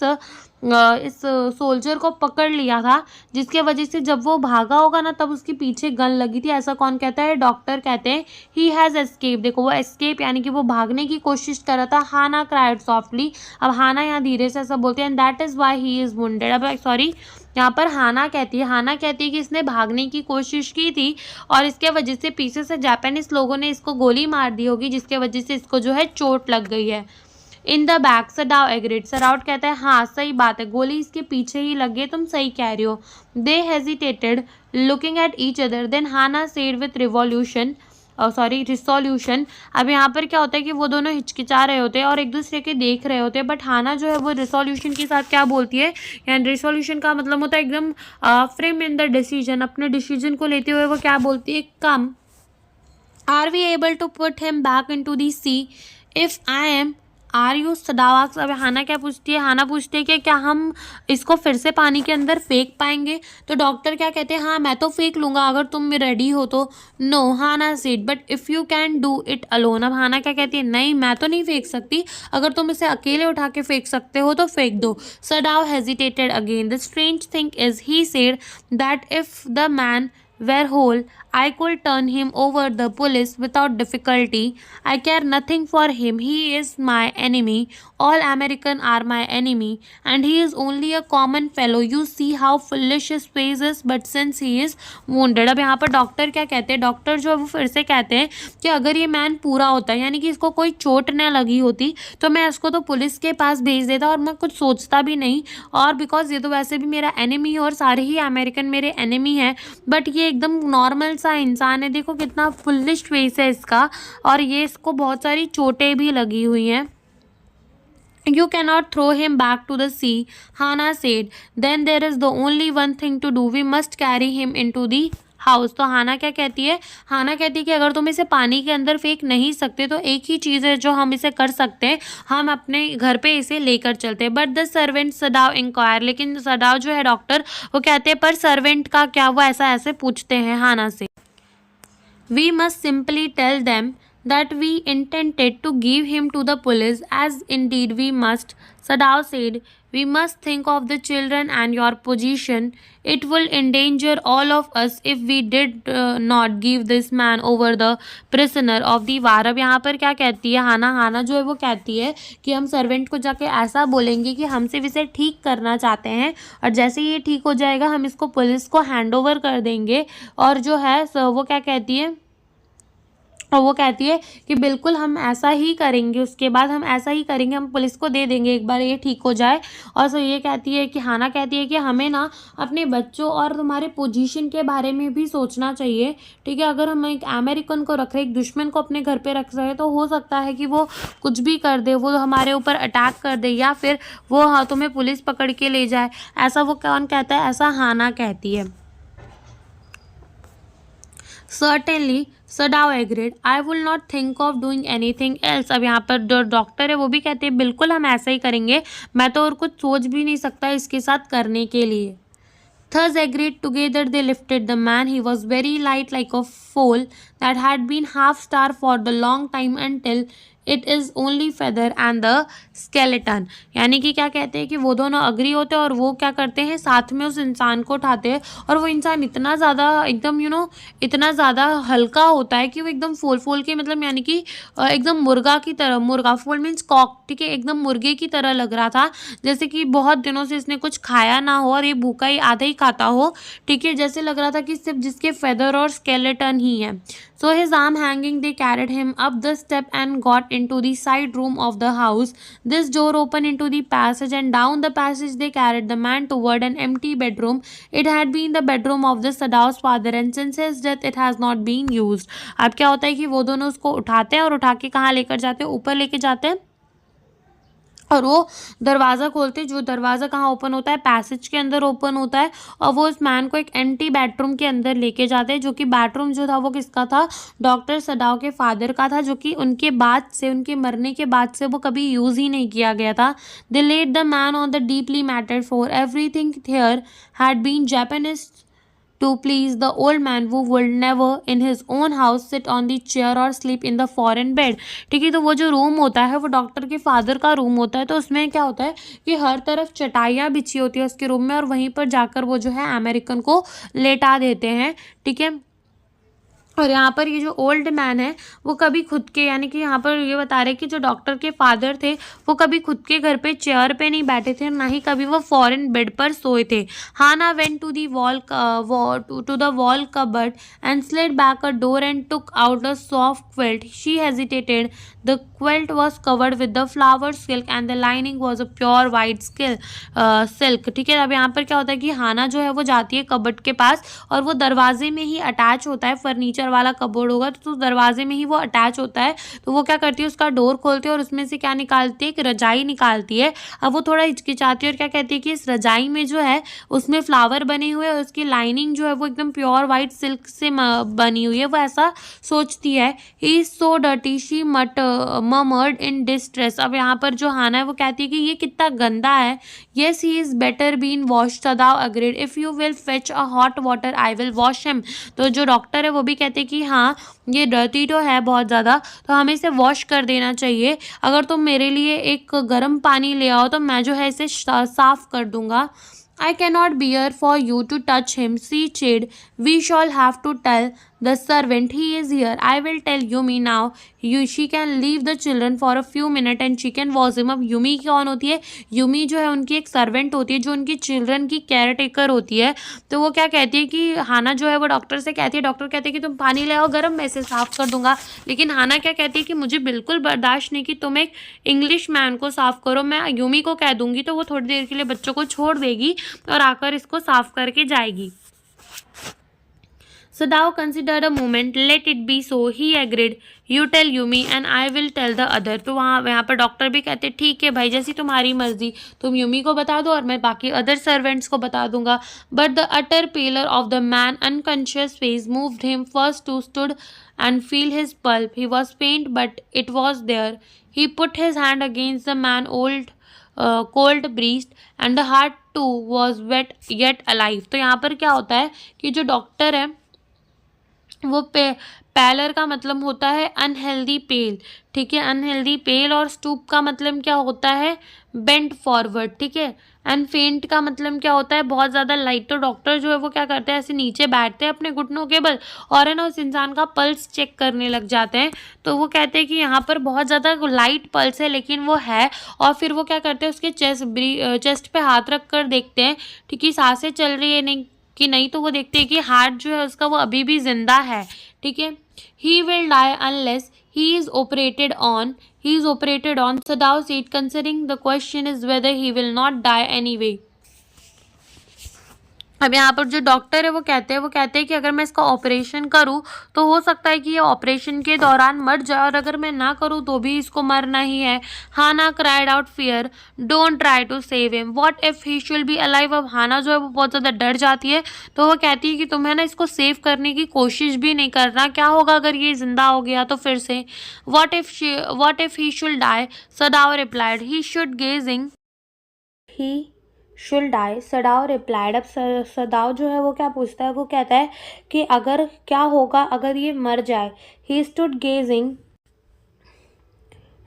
S1: सोल्जर को पकड़ लिया था, जिसके वजह से जब वो भागा होगा ना तब उसके पीछे गन लगी थी। ऐसा कौन कहता है, डॉक्टर कहते हैं ही हैज़ एस्केप। देखो वो एस्केप यानी कि वो भागने की कोशिश कर रहा था। हाना क्राइड सॉफ्टली। अब हाना यहाँ धीरे से ऐसा बोलती है, and that is why he is wounded. अब सॉरी, यहाँ पर हाना कहती है कि इसने भागने की कोशिश की थी और इसके वजह से पीछे से जापानीज लोगों ने इसको गोली मार दी होगी, जिसके वजह से इसको जो है चोट लग गई है। In the back, Sadao agreed. सराउट कहता है हाँ सही बात है, गोली इसके पीछे ही लग गई, तुम सही कह रही हो। They hesitated looking at each other, then Hana said with resolution. अब यहाँ पर क्या होता है कि वो दोनों हिचकिचा रहे होते हैं और एक दूसरे के देख रहे होते हैं, बट हाना जो है वो रिसोल्यूशन के साथ क्या बोलती है, यानी रिसोल्यूशन का मतलब होता है एकदम फ्रेम इन द डिसीजन, अपने डिसीजन को लेते हुए वो क्या बोलती है, come are we able to put him back in to the sea, if I am are you, सदावाक्स। अब हाना क्या पूछती है, हाना पूछती है कि क्या हम इसको फिर से पानी के अंदर फेंक पाएंगे, तो डॉक्टर क्या कहते हैं, हाँ मैं तो फेंक लूँगा अगर तुम रेडी हो तो। No, Hana said, but if you can do it alone. अब हाना क्या कहती है, नहीं मैं तो नहीं फेंक सकती, अगर तुम इसे अकेले उठा के फेंक सकते हो तो फेंक दो। सदाव hesitated again. The strange thing is, he said, that if the man were whole, I could turn him over the police without difficulty. I care nothing for him. He is my enemy. All American are my enemy, and he is only a common fellow. You see how foolish his face is, but since he is wounded. अब यहाँ पर doctor क्या कहते हैं, doctor जो है वो फिर से कहते हैं कि अगर ये मैन पूरा होता है, यानी कि इसको कोई चोट न लगी होती, तो मैं इसको तो पुलिस के पास भेज देता और मैं कुछ सोचता भी नहीं, और बिकॉज ये तो वैसे भी मेरा एनिमी है और सारे ही अमेरिकन मेरे एनिमी हैं, बट ये एकदम नॉर्मल सा इंसान है। देखो कितना फुलिश फेस है इसका, और ये इसको बहुत सारी चोटें भी लगी हुई हैं। You cannot throw him back to the sea, Hannah said. Then there is the only one thing to do. We must carry him into the house. तो हाना क्या कहती है, हाना कहती है कि अगर तुम इसे पानी के अंदर फेंक नहीं सकते तो एक ही चीज़ है जो हम इसे कर सकते हैं, हम अपने घर पे इसे लेकर चलते हैं। But the servant Sadao inquire, लेकिन सदाव जो है डॉक्टर वो कहते हैं पर सर्वेंट का क्या, वो ऐसा ऐसे पूछते हैं हाना से। We must simply tell them that we intended to give him to the police, as indeed we must, Sadav said. We must think of the children and your position. It will endanger all of us if we did not give this man over the prisoner of the war. अब यहाँ पर क्या कहती है हाना, हाना जो है वो कहती है कि हम सर्वेंट को जाके ऐसा बोलेंगे कि हम सिर्फ इसे ठीक करना चाहते हैं, और जैसे ही ये ठीक हो जाएगा हम इसको पुलिस को हैंड ओवर कर देंगे। और जो है वो क्या कहती है, और वो कहती है कि बिल्कुल हम ऐसा ही करेंगे, उसके बाद हम ऐसा ही करेंगे, हम पुलिस को दे देंगे एक बार ये ठीक हो जाए। और सो ये कहती है कि हाना कहती है कि हमें ना अपने बच्चों और तुम्हारे पोजीशन के बारे में भी सोचना चाहिए, ठीक है। अगर हम एक अमेरिकन को रख रहे, एक दुश्मन को अपने घर पे रख रहे, तो हो सकता है कि वो कुछ भी कर दे, वो हमारे ऊपर अटैक कर दे, या फिर वो तुम्हें पुलिस पकड़ के ले जाए। ऐसा वो कौन कहता है, ऐसा हाना कहती है। Certainly, Sadav agreed. I will not think of doing anything else. अब यहाँ पर जो डॉक्टर है वो भी कहते हैं बिल्कुल हम ऐसा ही करेंगे, मैं तो और कुछ सोच भी नहीं सकता इसके साथ करने के लिए। Thus agreed together they lifted the man. He was very light like a foal that had been half starved for the long time until it is only feather and the skeleton. यानी कि क्या कहते हैं कि वो दोनों agree होते हैं और वो क्या करते हैं, साथ में उस इंसान को उठाते हैं, और वो इंसान इतना ज़्यादा एकदम इतना ज़्यादा हल्का होता है कि वो एकदम फूल के, मतलब यानी कि एकदम मुर्गा की तरह, मुर्गा फूल मीन्स कॉक, ठीक है, एकदम मुर्गे की तरह लग रहा था, जैसे कि बहुत दिनों से इसने कुछ खाया ना हो और ये भूखा ही आधा ही खाता हो, ठीक है, जैसे लग रहा था कि सिर्फ जिसके फेदर और स्केलेटन ही है। So his arm hanging, they carried him up the step and got into the side room of the house. This door opened into the passage, and down the passage they carried the man toward an empty bedroom. It had been the bedroom of the Sadav's father, and since his death it has not been used. अब क्या होता है कि वो दोनों उसको उठाते हैं और उठा के कहाँ लेकर जाते हैं, ऊपर लेके जाते हैं, और वो दरवाज़ा खोलते, जो दरवाज़ा कहाँ ओपन होता है, पैसेज के अंदर ओपन होता है, और वो उस मैन को एक एम्प्टी बेडरूम के अंदर लेके जाते हैं, जो कि बेडरूम जो था वो किसका था, डॉक्टर सदाव के फादर का था, जो कि उनके बाद से, उनके मरने के बाद से वो कभी यूज़ ही नहीं किया गया था। They laid the man on the deeply matted floor. Everything here had been Japanese to please the old man who would never in his own house sit on the chair or sleep in the foreign bed। ठीक है, तो वो जो room होता है वो doctor के father का रूम होता है, तो उसमें क्या होता है कि हर तरफ चटाइयाँ बिछी होती है उसके रूम में, और वहीं पर जाकर वो जो है अमेरिकन को लेटा देते हैं, ठीक है। और यहाँ पर ये जो ओल्ड मैन है वो कभी खुद के, यानी कि यहाँ पर ये बता रहे कि जो डॉक्टर के फादर थे वो कभी खुद के घर पे चेयर पे नहीं बैठे थे, ना ही कभी वो फॉरेन बेड पर सोए थे। Hana went to the wall to the wall cupboard and slid back a door and took out a soft quilt. She hesitated. The quilt was covered with the flower silk and the lining was a pure white silk. ठीक है, अब यहाँ पर क्या होता है कि हाना जो है वो जाती है कबर्ड के पास, और वो दरवाजे में ही अटैच होता है, फर्नीचर वाला कबोर्ड होगा तो दरवाजे में ही वो अटैच होता है, तो वो क्या करती है उसका डोर खोलती है और उसमें से क्या निकालती है, एक रजाई निकालती है। अब वो थोड़ा हिचकिचाती है और क्या कहती है कि इस रजाई में जो है उसमें फ्लावर बने हुए और उसकी लाइनिंग जो है वो एकदम प्योर वाइट सिल्क से बनी हुई है, वो ऐसा सोचती है। He is so dirty she murmured in distress. अब यहाँ पर जो हाना है वो कहती है कि ये कितना गंदा है। Yes he is better been wash. Sadao agreed. If you will fetch a hot water I will wash him. तो जो डॉक्टर है वो भी कहते कि हाँ ये डर्टी तो है बहुत ज़्यादा, तो हमें इसे वॉश कर देना चाहिए। अगर तुम मेरे लिए एक गर्म पानी ले आओ तो मैं जो है इसे साफ़ कर दूंगा। I cannot bear for you to touch him, she said. We shall have to tell the servant he is here. I will tell Yumi now. She can leave the children for a few minutes and she can wash him. अब Yumi कौन होती है? Yumi जो है उनकी एक servant होती है जो उनकी चिल्ड्रन की केयर टेकर होती है। तो वो क्या कहती है कि हाना जो है वो डॉक्टर से कहती है, डॉक्टर कहते हैं कि तुम पानी ले आओ गर्म, मैं इसे साफ़ कर दूंगा। लेकिन हाना क्या कहती है कि मुझे बिल्कुल बर्दाश्त नहीं कि तुम एक इंग्लिश मैन को साफ़ करो, मैं यूमी को कह दूंगी तो वो थोड़ी देर के लिए बच्चों को छोड़ देगी और आकर इसको साफ़ करके जाएगी। Sadao considered a moment. Let it be so, he agreed. You tell Yumi and I will tell the other. तो यहाँ पर डॉक्टर भी कहते ठीक है भाई, जैसी तुम्हारी मर्जी, तुम यूमी को बता दो और मैं बाकी अदर सर्वेंट्स को बता दूंगा। But the utter pallor of the man unconscious face moved him first to stood and feel his pulse. He was faint, but it was there. He put his hand against the man cold breast and the heart too was wet yet alive. तो यहाँ पर क्या होता है कि जो doctor है वो पैलर का मतलब होता है अनहेल्दी पेल, ठीक है, अनहेल्दी पेल। और स्टूप का मतलब क्या होता है? बेंट फॉरवर्ड, ठीक है। एंड फेंट का मतलब क्या होता है? बहुत ज़्यादा लाइट। तो डॉक्टर जो है वो क्या करते हैं, ऐसे नीचे बैठते हैं अपने घुटनों के बल और है ना उस इंसान का पल्स चेक करने लग जाते हैं। तो वो कहते हैं कि यहाँ पर बहुत ज़्यादा लाइट पल्स है लेकिन वो है। और फिर वो क्या करते हैं, उसके चेस्ट पे हाथ रख कर देखते हैं ठीक है सांसें चल रही है नहीं कि नहीं। तो वो देखते हैं कि हार्ट जो है उसका वो अभी भी जिंदा है, ठीक है। He will die unless he is operated on. Sadao said, considering the question is whether he will not die anyway. अब यहाँ पर जो डॉक्टर है वो कहते हैं कि अगर मैं इसका ऑपरेशन करूँ तो हो सकता है कि ये ऑपरेशन के दौरान मर जाए और अगर मैं ना करूँ तो भी इसको मरना ही है। Hana cried out fear, don't try to save him, what if he should be alive. अब हाना जो है वो बहुत ज़्यादा डर जाती है तो वो कहती है कि तुम्हें ना इसको सेव करने की कोशिश भी नहीं करना, क्या होगा अगर ये जिंदा हो गया तो फिर से। What if he should die, Sadao replied, he should gazing he shall die. Sadao replied. अब सदाओ जो है वो क्या पूछता है, वो कहता है कि अगर क्या होगा अगर ये मर जाए। He stood gazing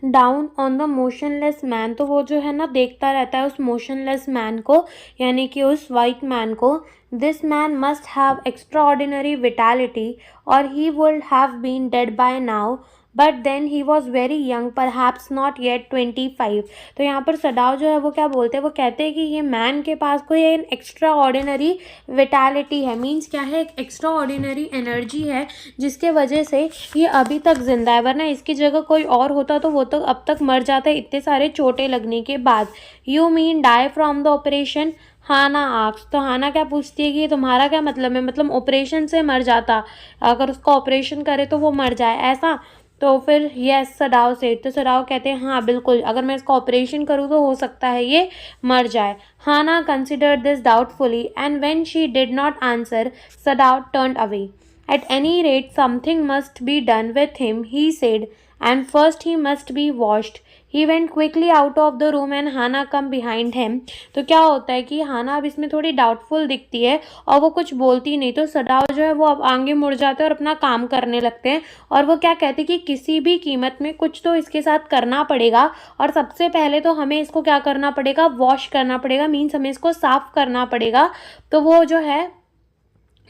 S1: down on the motionless man. तो वो जो है ना देखता रहता है उस मोशनलेस मैन को, यानी कि उस वाइट मैन को। This man must have extraordinary vitality और he would have been dead by now, but then he was very young, perhaps not yet 25। तो यहाँ पर सदाओ जो है वो क्या बोलते हैं, वो कहते हैं कि ये मैन के पास कोई एक एक्स्ट्रा ऑर्डिनरी विटैलिटी है। मीन्स क्या है, एक एक्स्ट्रा ऑर्डिनरी एनर्जी है जिसके वजह से ये अभी तक जिंदा है, वरना इसकी जगह कोई और होता तो वो तो अब तक मर जाता है इतने सारे चोटें लगने के बाद। You mean die from the operation, Hana asks. तो हाना क्या पूछती है कि तुम्हारा क्या मतलब है, मतलब ऑपरेशन से मर जाता, अगर उसका ऑपरेशन करे तो वो मर जाए ऐसा। तो फिर यस सदाओ से, तो सदाओ कहते हैं हाँ बिल्कुल, अगर मैं इसका ऑपरेशन करूँ तो हो सकता है ये मर जाए। Hana considered this doubtfully and when she did not answer Sadao turned away. At any rate something must be done with him, he said, and first he must be washed. He went quickly out of the room and Hana come behind him. तो क्या होता है कि हाना अब इसमें थोड़ी doubtful दिखती है और वो कुछ बोलती नहीं, तो सदाओ जो है वो अब आगे मुड़ जाते हैं और अपना काम करने लगते हैं। और वो क्या कहते हैं कि किसी भी कीमत में कुछ तो इसके साथ करना पड़ेगा और सबसे पहले तो हमें इसको क्या करना पड़ेगा, वॉश करना पड़ेगा, मीन्स हमें इसको साफ करना पड़ेगा। तो वो जो है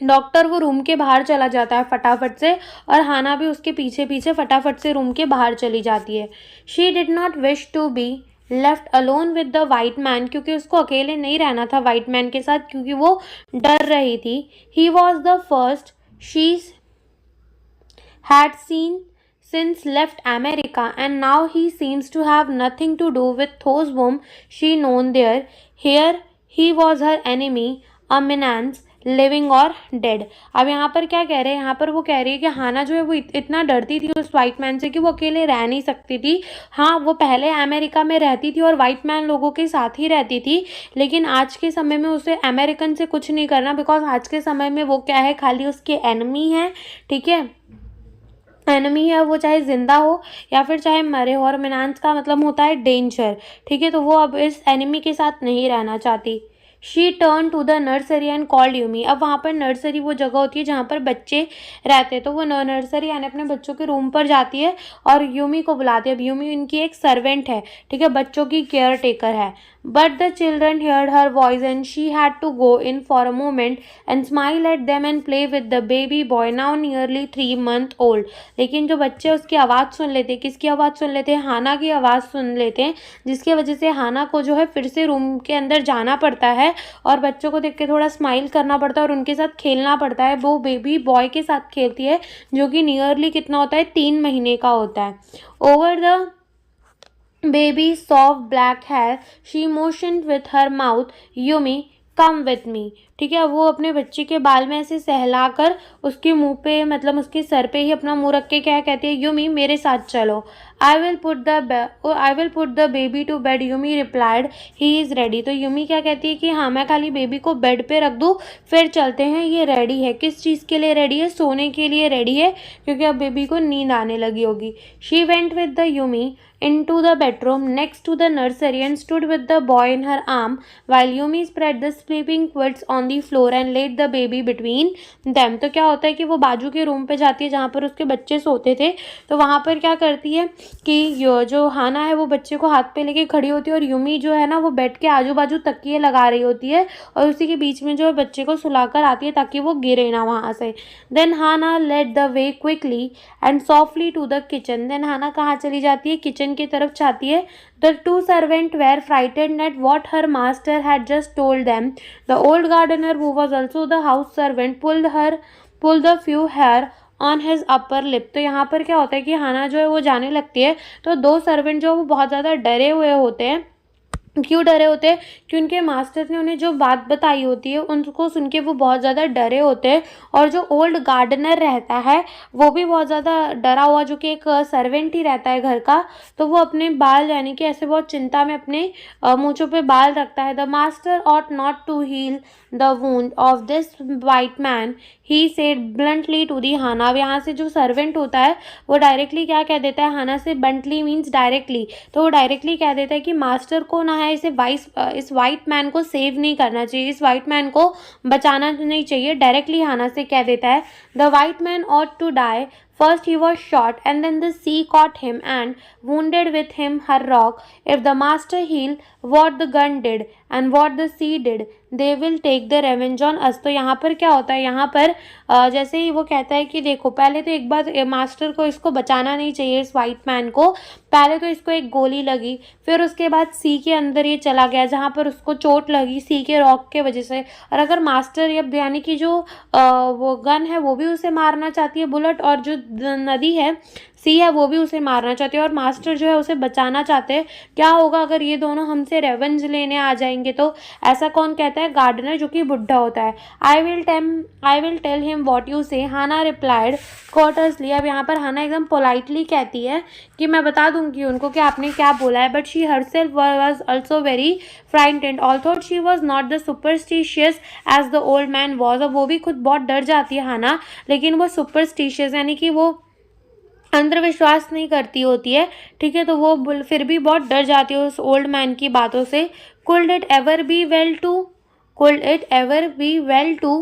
S1: डॉक्टर वो रूम के बाहर चला जाता है फटाफट से और हाना भी उसके पीछे पीछे फटाफट से रूम के बाहर चली जाती है। She did not wish to be left alone with the white man, क्योंकि उसको अकेले नहीं रहना था वाइट मैन के साथ, क्योंकि वो डर रही थी। He was the first she had seen since left America, and now he seems to have nothing to do with those whom she known there. Here he was her enemy, a menace, living और dead. अब यहाँ पर क्या कह रहे हैं, यहाँ पर वो कह रही है कि हाना जो है वो इतना डरती थी उस वाइट मैन से कि वो अकेले रह नहीं सकती थी। हाँ वो पहले अमेरिका में रहती थी और वाइट मैन लोगों के साथ ही रहती थी, लेकिन आज के समय में उसे अमेरिकन से कुछ नहीं करना, बिकॉज आज के समय में वो क्या है, खाली उसके एनिमी है, ठीक है, एनिमी है, वो चाहे जिंदा हो या फिर चाहे मरे हो। और मिनांस का मतलब होता है डेंजर, ठीक है, तो वो अब इस एनिमी के साथ नहीं रहना चाहती। She turn to the nursery and called Yumi. अब वहाँ पर नर्सरी वो जगह होती है जहाँ पर बच्चे रहते हैं, तो वो नर्सरी यानी अपने बच्चों के रूम पर जाती है और यूमी को बुलाती है। अब यूमी उनकी एक सर्वेंट है, ठीक है, बच्चों की केयर टेकर है। But the children heard her voice and she had to go in for a moment and smile at them and play with the baby boy now nearly 3 month old. लेकिन जो बच्चे उसकी आवाज़ सुन लेते, किसकी आवाज़ सुन लेते हैं, हाना की आवाज़ सुन लेते हैं, जिसकी वजह से हाना को जो है फिर से रूम के अंदर जाना पड़ता है और बच्चों को देख के थोड़ा स्माइल करना पड़ता है और उनके साथ खेलना पड़ता है। वो बेबी बॉय के साथ खेलती है जो कि नियरली कितना होता है, 3 महीने का होता है। Over the baby's soft black hair, she motioned with her mouth, Yumi, come with me. ठीक है, वो अपने बच्चे के बाल में ऐसे सहलाकर उसके मुंह पे, मतलब उसके सर पे ही अपना मुंह रख के क्या कहती है, यूमी मेरे साथ चलो। I will put the baby to bed, Yumi replied, he is ready. तो यूमी क्या कहती है कि हाँ मैं खाली बेबी को बेड पे रख दूँ, फिर चलते हैं, ये रेडी है। किस चीज़ के लिए रेडी है? सोने के लिए रेडी है, क्योंकि अब बेबी को नींद आने लगी होगी। She went with the Yumi into the bedroom next to the nursery and stood with the boy in her arm while Yumi spread the sleeping quilts on the floor and laid the baby between them। तो क्या होता है कि वो बाजू के room पे जाती है जहाँ पर उसके बच्चे सोते थे, तो वहाँ पर क्या करती है कि जो हाना है वो बच्चे को हाथ पे लेके खड़ी होती है और यूमी जो है ना वो बेड के आजू बाजू तकिए लगा रही होती है और उसी के बीच में जो है बच्चे को सुलाकर आती है ताकि वो गिरे ना वहाँ से। Then Hana led the way quickly and softly to the kitchen. Then Hana कहाँ चली जाती है? किचन की तरफ जाती है। The two servants were frightened at what her master had just told them. The old gardener, who was also the house servant, pulled the few hair on his upper lip। तो यहाँ पर क्या होता है कि हाना जो है वो जाने लगती है, तो 2 सर्वेंट जो वो बहुत ज़्यादा डरे हुए होते हैं। क्यों डरे होते हैं? कि उनके मास्टर ने उन्हें जो बात बताई होती है उनको सुन के वो बहुत ज़्यादा डरे होते हैं और जो ओल्ड गार्डनर रहता है वो भी बहुत ज़्यादा डरा हुआ, जो कि एक सर्वेंट ही रहता है घर का, तो वो अपने बाल यानी कि ऐसे बहुत चिंता में अपने मूँछों पे बाल रखता है। The master ought not to heal the wound of this white man, he said bluntly to the Hana. अब यहाँ से जो सर्वेंट होता है वो डायरेक्टली क्या कह देता है हाना से, बंटली मीन्स डायरेक्टली, तो वो डायरेक्टली कह देता है कि मास्टर को ना है इस वाइट मैन को सेव नहीं करना चाहिए, इस वाइट मैन को बचाना नहीं चाहिए। डायरेक्टली हाना से कह देता है the white man ought to die, first he was shot and then the sea caught him and wounded with him her rock. If the master healed what the gun did and what the sea did, they will take the revenge on us। तो यहाँ पर क्या होता है, यहाँ पर जैसे ही वो कहता है कि देखो पहले तो एक बार मास्टर को इसको बचाना नहीं चाहिए, इस वाइट मैन को, पहले तो इसको एक गोली लगी, फिर उसके बाद सी के अंदर ये चला गया जहाँ पर उसको चोट लगी सी के रॉक के वजह से, और अगर मास्टर यानी कि जो वो गन है वो भी उसे मारना चाहती है बुलेट, और जो नदी है सी है वो भी उसे मारना चाहती है, और मास्टर जो है उसे बचाना चाहते हैं। क्या होगा अगर ये दोनों हमसे रेवेंज लेने आ जाएंगे? तो ऐसा कौन कहता है? गार्डनर, जो कि बुढ़ा होता है। I will tell him what you say, Hana replied कोर्टसली। अब यहाँ पर हाना एकदम पोलाइटली कहती है कि मैं बता दूंगी उनको कि आपने क्या बोला है, but she herself was also very frightened although she was not the superstitious as the old man was. अब वो भी खुद बहुत डर जाती है हाना, लेकिन वो सुपरस्टिशियस यानी कि वो अंधविश्वास नहीं करती होती है, ठीक है, तो वो फिर भी बहुत डर जाती है उस ओल्ड मैन की बातों से। Could it ever be well to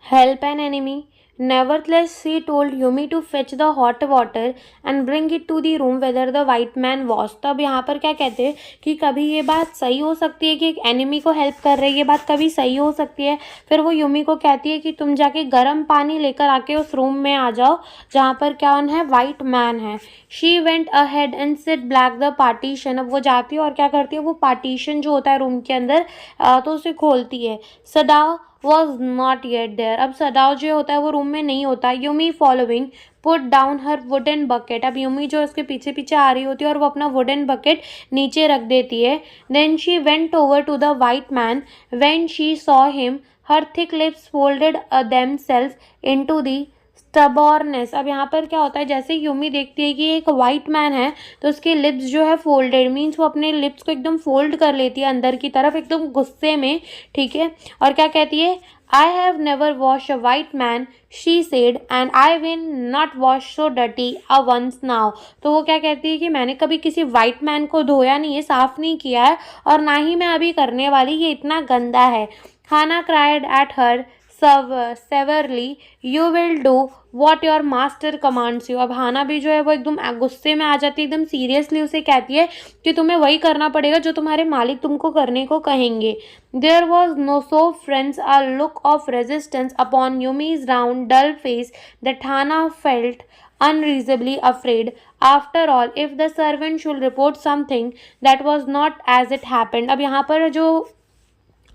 S1: help an enemy? Nevertheless, she told Yumi to fetch the hot water and bring it to the room whether the white man was। तब यहाँ पर क्या कहते हैं कि कभी ये बात सही हो सकती है कि एक एनिमी को हेल्प कर रही है, ये बात कभी सही हो सकती है। फिर वो यूमी को कहती है कि तुम जाके गर्म पानी लेकर आके उस रूम में आ जाओ जहाँ पर क्या है, वाइट मैन है। She went ahead and sit black the partition. अब वो जाती है और क्या करती है, वो पार्टीशन जो होता है रूम के अंदर तो उसे खोलती है। सदाव was not yet there। अब सदाव जो होता है वो रूम में नहीं होता। यूमी फॉलोइंग पुट डाउन हर वुडन बकेट। अब यूमी जो उसके पीछे पीछे आ रही होती है और वो अपना वुडन बकेट नीचे रख देती है। Then she went over to the white man when she saw him her thick lips folded themselves into the stubbornness. अब यहाँ पर क्या होता है, जैसे यूमी देखती है कि एक वाइट मैन है तो उसके लिप्स जो है फोल्डेड, मीन्स वो अपने लिप्स को एकदम फोल्ड कर लेती है अंदर की तरफ एकदम गुस्से में, ठीक है, और क्या कहती है, I have never wash a white man she said and I will not wash so dirty a once now. तो वो क्या कहती है कि मैंने कभी किसी वाइट मैन को धोया नहीं है, साफ नहीं किया है, और ना ही मैं अभी करने वाली, ये इतना गंदा है। Hana cried at her severely, you will do what your master commands you. अब हाना भी जो है वो एकदम गुस्से में आ जाती है, एकदम सीरियसली उसे कहती है कि तुम्हें वही करना पड़ेगा जो तुम्हारे मालिक तुमको करने को कहेंगे. There was no so friends a look of resistance upon Yumi's round dull face that Hana felt unreasonably afraid. After all, if the servant should report something that was not as it happened. अब यहाँ पर जो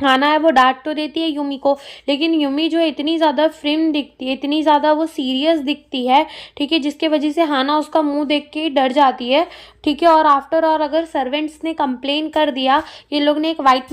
S1: हाना है वो डांट तो देती है यूमी को, लेकिन यूमी जो है इतनी ज़्यादा फ्रिम दिखती है, इतनी ज़्यादा वो सीरियस दिखती है, ठीक है, जिसके वजह से हाना उसका मुंह देख के डर जाती है, ठीक है. और आफ्टर और अगर सर्वेंट्स ने कंप्लेन कर दिया ये लोग ने एक वाइट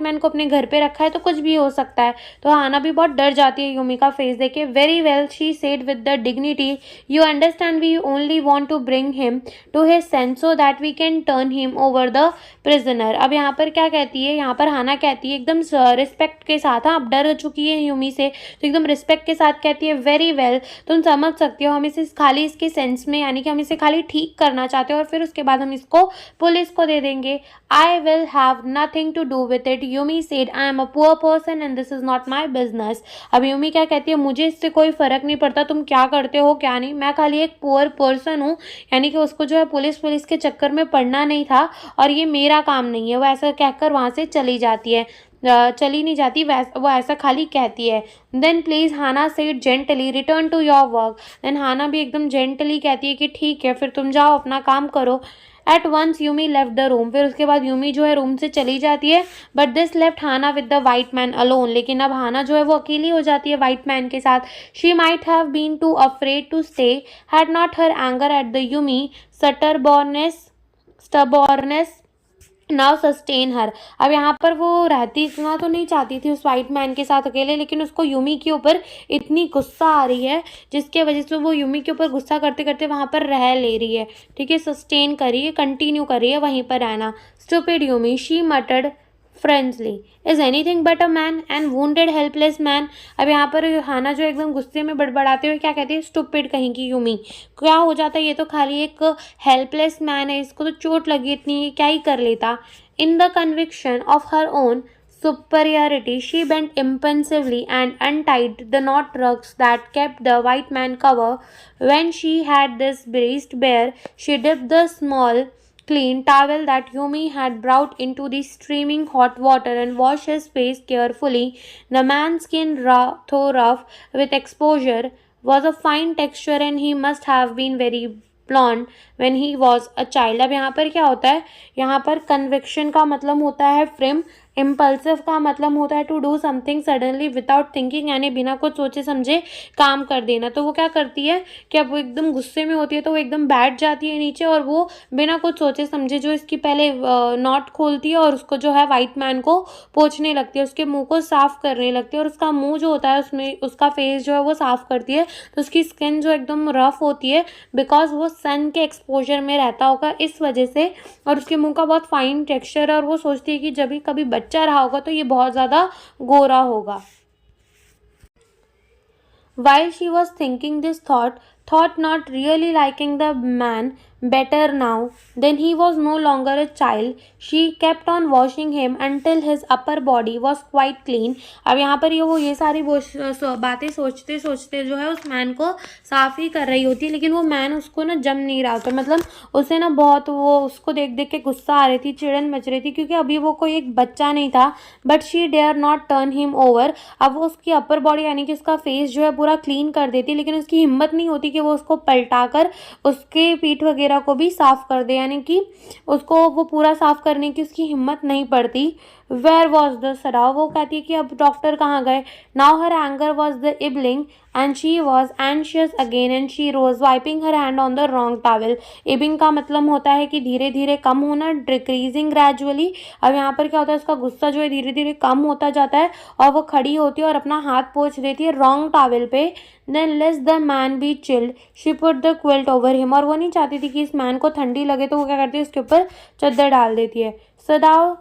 S1: मैन को अपने घर पे रखा है तो कुछ भी हो सकता है, तो हाना भी बहुत डर जाती है यूमी का फेस देख के. Very well, she said with the dignity, you understand we only want to bring him to his sense so that we can turn him over the prisoner. अब यहाँ पर क्या कहती है, यहाँ पर हाना कहती है एकदम रिस्पेक्ट के साथ, हाँ अब डर चुकी है यूमी से तो एकदम रिस्पेक्ट के साथ कहती है, वेरी वेल, तुम समझ सकते हो हम इसे खाली इसके सेंस में यानी कि हम इसे खाली ठीक करना चाहते हैं और फिर उसके बाद हम इसको पुलिस को दे देंगे. I will have nothing to do with it, Yumi said, I am a poor person and this is not my business. अब यूमी क्या कहती है, मुझे इससे कोई फर्क नहीं पड़ता तुम क्या करते हो क्या नहीं, मैं खाली एक पुअर पर्सन हूँ, यानी कि उसको जो है पुलिस के चक्कर में पड़ना नहीं था और ये मेरा काम नहीं है. वो ऐसा कहकर वहाँ से चली जाती है, चली नहीं जाती, वो ऐसा खाली कहती है. Then please Hana said gently, return to your work. Then Hana भी एकदम जेंटली कहती है कि ठीक है फिर तुम जाओ अपना काम करो. At once Yumi left the room, फिर उसके बाद यूमी जो है रूम से चली जाती है. But this left Hana with the white man alone, लेकिन अब हाना जो है वो अकेली हो जाती है वाइट मैन के साथ. She might have been too afraid to stay had not her anger at the Yumi stubbornness now sustain her. अब यहाँ पर वो रहती इतना तो नहीं चाहती थी उस वाइट मैन के साथ अकेले, लेकिन उसको यूमी के ऊपर इतनी गुस्सा आ रही है जिसके वजह से वो यूमी के ऊपर गुस्सा करते करते वहाँ पर रह ले रही है, ठीक है, सस्टेन कर रही है, कंटिन्यू कर रही है वहीं पर रहना. Stupid Yumi, she मटर्ड friendly, is anything but a man and wounded helpless man. अब यहाँ पर हाना जो एकदम गुस्से में बड़बड़ाते हुए क्या कहती है, स्टूपिड कहीं की यूमी, क्या हो जाता है ये तो खाली एक हेल्पलेस मैन है, इसको तो चोट लगी इतनी, क्या ही कर लेता. In the conviction of her own superiority, she bent impulsively and untied the knot rugs that kept the white man cover. When she had this breast bare, she dipped the small clean towel that Yumi had brought into the steaming hot water and washed his face carefully. The man's skin, though rough with exposure, was of fine texture and he must have been very blonde when he was a child. अब यहाँ पर क्या होता है, यहाँ पर conviction का मतलब होता है फ्रेम, इम्पल्सिव का मतलब होता है to do something suddenly without thinking, यानी बिना कुछ सोचे समझे काम कर देना. तो वो क्या करती है कि अब वो एकदम गुस्से में होती है तो वो एकदम बैठ जाती है नीचे और वो बिना कुछ सोचे समझे जो इसकी पहले नॉट खोलती है और उसको जो है वाइट मैन को पोंछने लगती है, उसके मुंह को साफ करने लगती है और उसका मुंह जो होता है उसमें उसका फेस जो है वो साफ करती है. तो उसकी स्किन जो एकदम रफ होती है बिकॉज वो सन के एक्सपोजर में रहता होगा इस वजह से, और उसके मुंह का बहुत फाइन टेक्सचर है और वो सोचती है कि जब भी कभी बच्चा रहा होगा तो ये बहुत ज़्यादा गोरा होगा. While she was thinking this thought not really liking the man better now, then he was no longer a child. She kept on washing him until his upper body was quite clean. अब यहाँ पर ये सारी बातें सोचते सोचते जो है उस मैन को साफ ही कर रही होती है, लेकिन वो मैन उसको ना जम नहीं रहा होता, मतलब उसे ना बहुत वो उसको देख देख के गुस्सा आ रही थी, चिड़न मच रही थी, क्योंकि अभी वो कोई एक बच्चा नहीं था. But she dare not turn him over. अब वो उसकी अपर बॉडी यानी कि उसका फेस जो है पूरा क्लीन कर देती, लेकिन उसकी हिम्मत नहीं होती कि वो उसको पलटा कर उसके पीठ वगैरह को भी साफ कर दे, यानी कि उसको वो पूरा साफ करने की उसकी हिम्मत नहीं पड़ती. वेयर वॉज द सराव, वो कहती है कि अब डॉक्टर कहाँ गए. Now her anger was the ebbing and she was anxious again and she rose wiping her hand on the wrong towel. Ebbing का मतलब होता है कि धीरे धीरे कम होना, डिक्रीजिंग ग्रेजुअली. अब यहाँ पर क्या होता है, उसका गुस्सा जो है धीरे धीरे कम होता जाता है और वो खड़ी होती है और अपना हाथ पोंछ देती है रॉन्ग टॉवल पे. Than less the man B chilled, she put the quilt over him. और वो नहीं चाहती थी कि इस मैन को ठंडी लगे तो वो क्या करती है, उसके ऊपर चद्दर डाल देती है. सदाव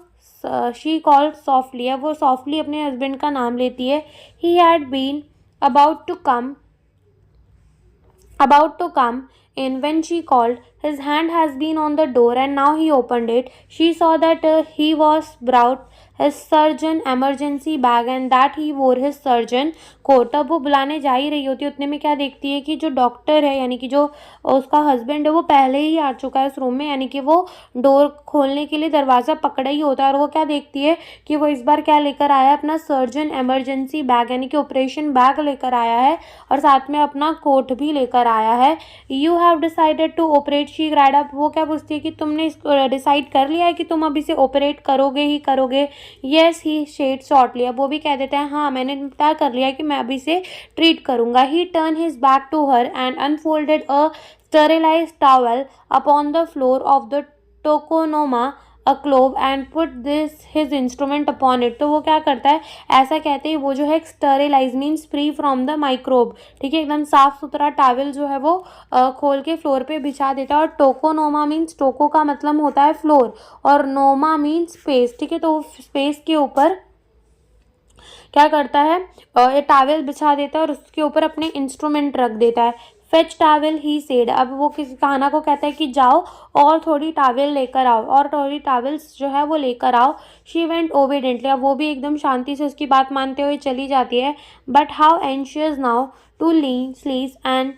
S1: शी कॉल्ड सॉफ्टली, अब वो सॉफ्टली अपने हस्बैंड का नाम लेती है. He had been about to come in when she called, His hand has been on the door and now he opened it. She saw that he was brought his surgeon emergency bag and that he wore his surgeon coat. तब वो बुलाने जा ही रही होती है, उतने में क्या देखती है कि जो डॉक्टर है यानी कि जो उसका हस्बैंड है वो पहले ही आ चुका है उस रूम में, यानी कि वो डोर खोलने के लिए दरवाज़ा पकड़ा ही होता है। और वो क्या देखती है कि वो इस बार क्या लेकर आया है, अपना सर्जन एमरजेंसी बैग यानी कि ऑपरेशन बैग लेकर आया है और साथ में अपना कोट भी लेकर आया है। You have decided to operate, she cried up. वो क्या पूछती है कि तुमने डिसाइड कर लिया है कि तुम अब इसे ऑपरेट करोगे ही करोगे। येस ही शेड शॉर्टली, अब वो भी कह देता है हाँ मैंने तय कर लिया कि मैं अभी इसे ट्रीट करूंगा। He turn his back to her and unfolded a sterilized towel upon the floor of the tokonoma a clove and put this his instrument upon it। तो वो क्या करता है, ऐसा कहते हैं वो जो है sterilize means free from the microbe, ठीक है, एकदम साफ सुथरा टावल जो है वो खोल के फ्लोर पे बिछा देता है। और टोकोनोमा मीन्स टोको का मतलब होता है फ्लोर और नोमा मीन्स स्पेस, ठीक है, तो स्पेस के ऊपर क्या करता है ये टावल बिछा देता है और उसके ऊपर अपने इंस्ट्रूमेंट रख देता है। फेच टावल ही सेड, अब वो किसी कान्हा को कहता है कि जाओ और थोड़ी टावल लेकर आओ और थोड़ी टावल्स जो है वो लेकर आओ। शी वेंट ओबीडेंटली, अब वो भी एकदम शांति से उसकी बात मानते हुए चली जाती है। But how anxious now to lean sleeves and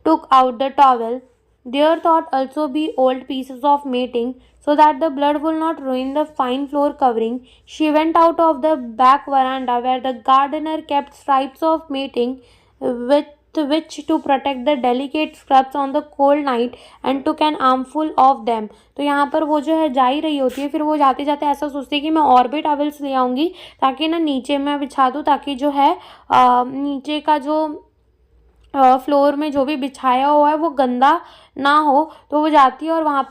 S1: took out the towel. There thought also be old pieces of matting so that the blood will not ruin the fine floor covering. She went out of the back veranda where the gardener kept stripes of matting with which to protect the delicate scraps on the cold night and took an armful of them। तो यहाँ पर वो जो है जा ही रही होती है, फिर वो जाते जाते ऐसा सोचती है कि मैं और भी टॉवल्स ले आऊँगी ताकि ना नीचे मैं बिछा दूँ, ताकि जो है नीचे का जो फ्लोर में जो भी बिछाया हुआ है वो गंदा ना हो। तो वो जाती है और वहाँ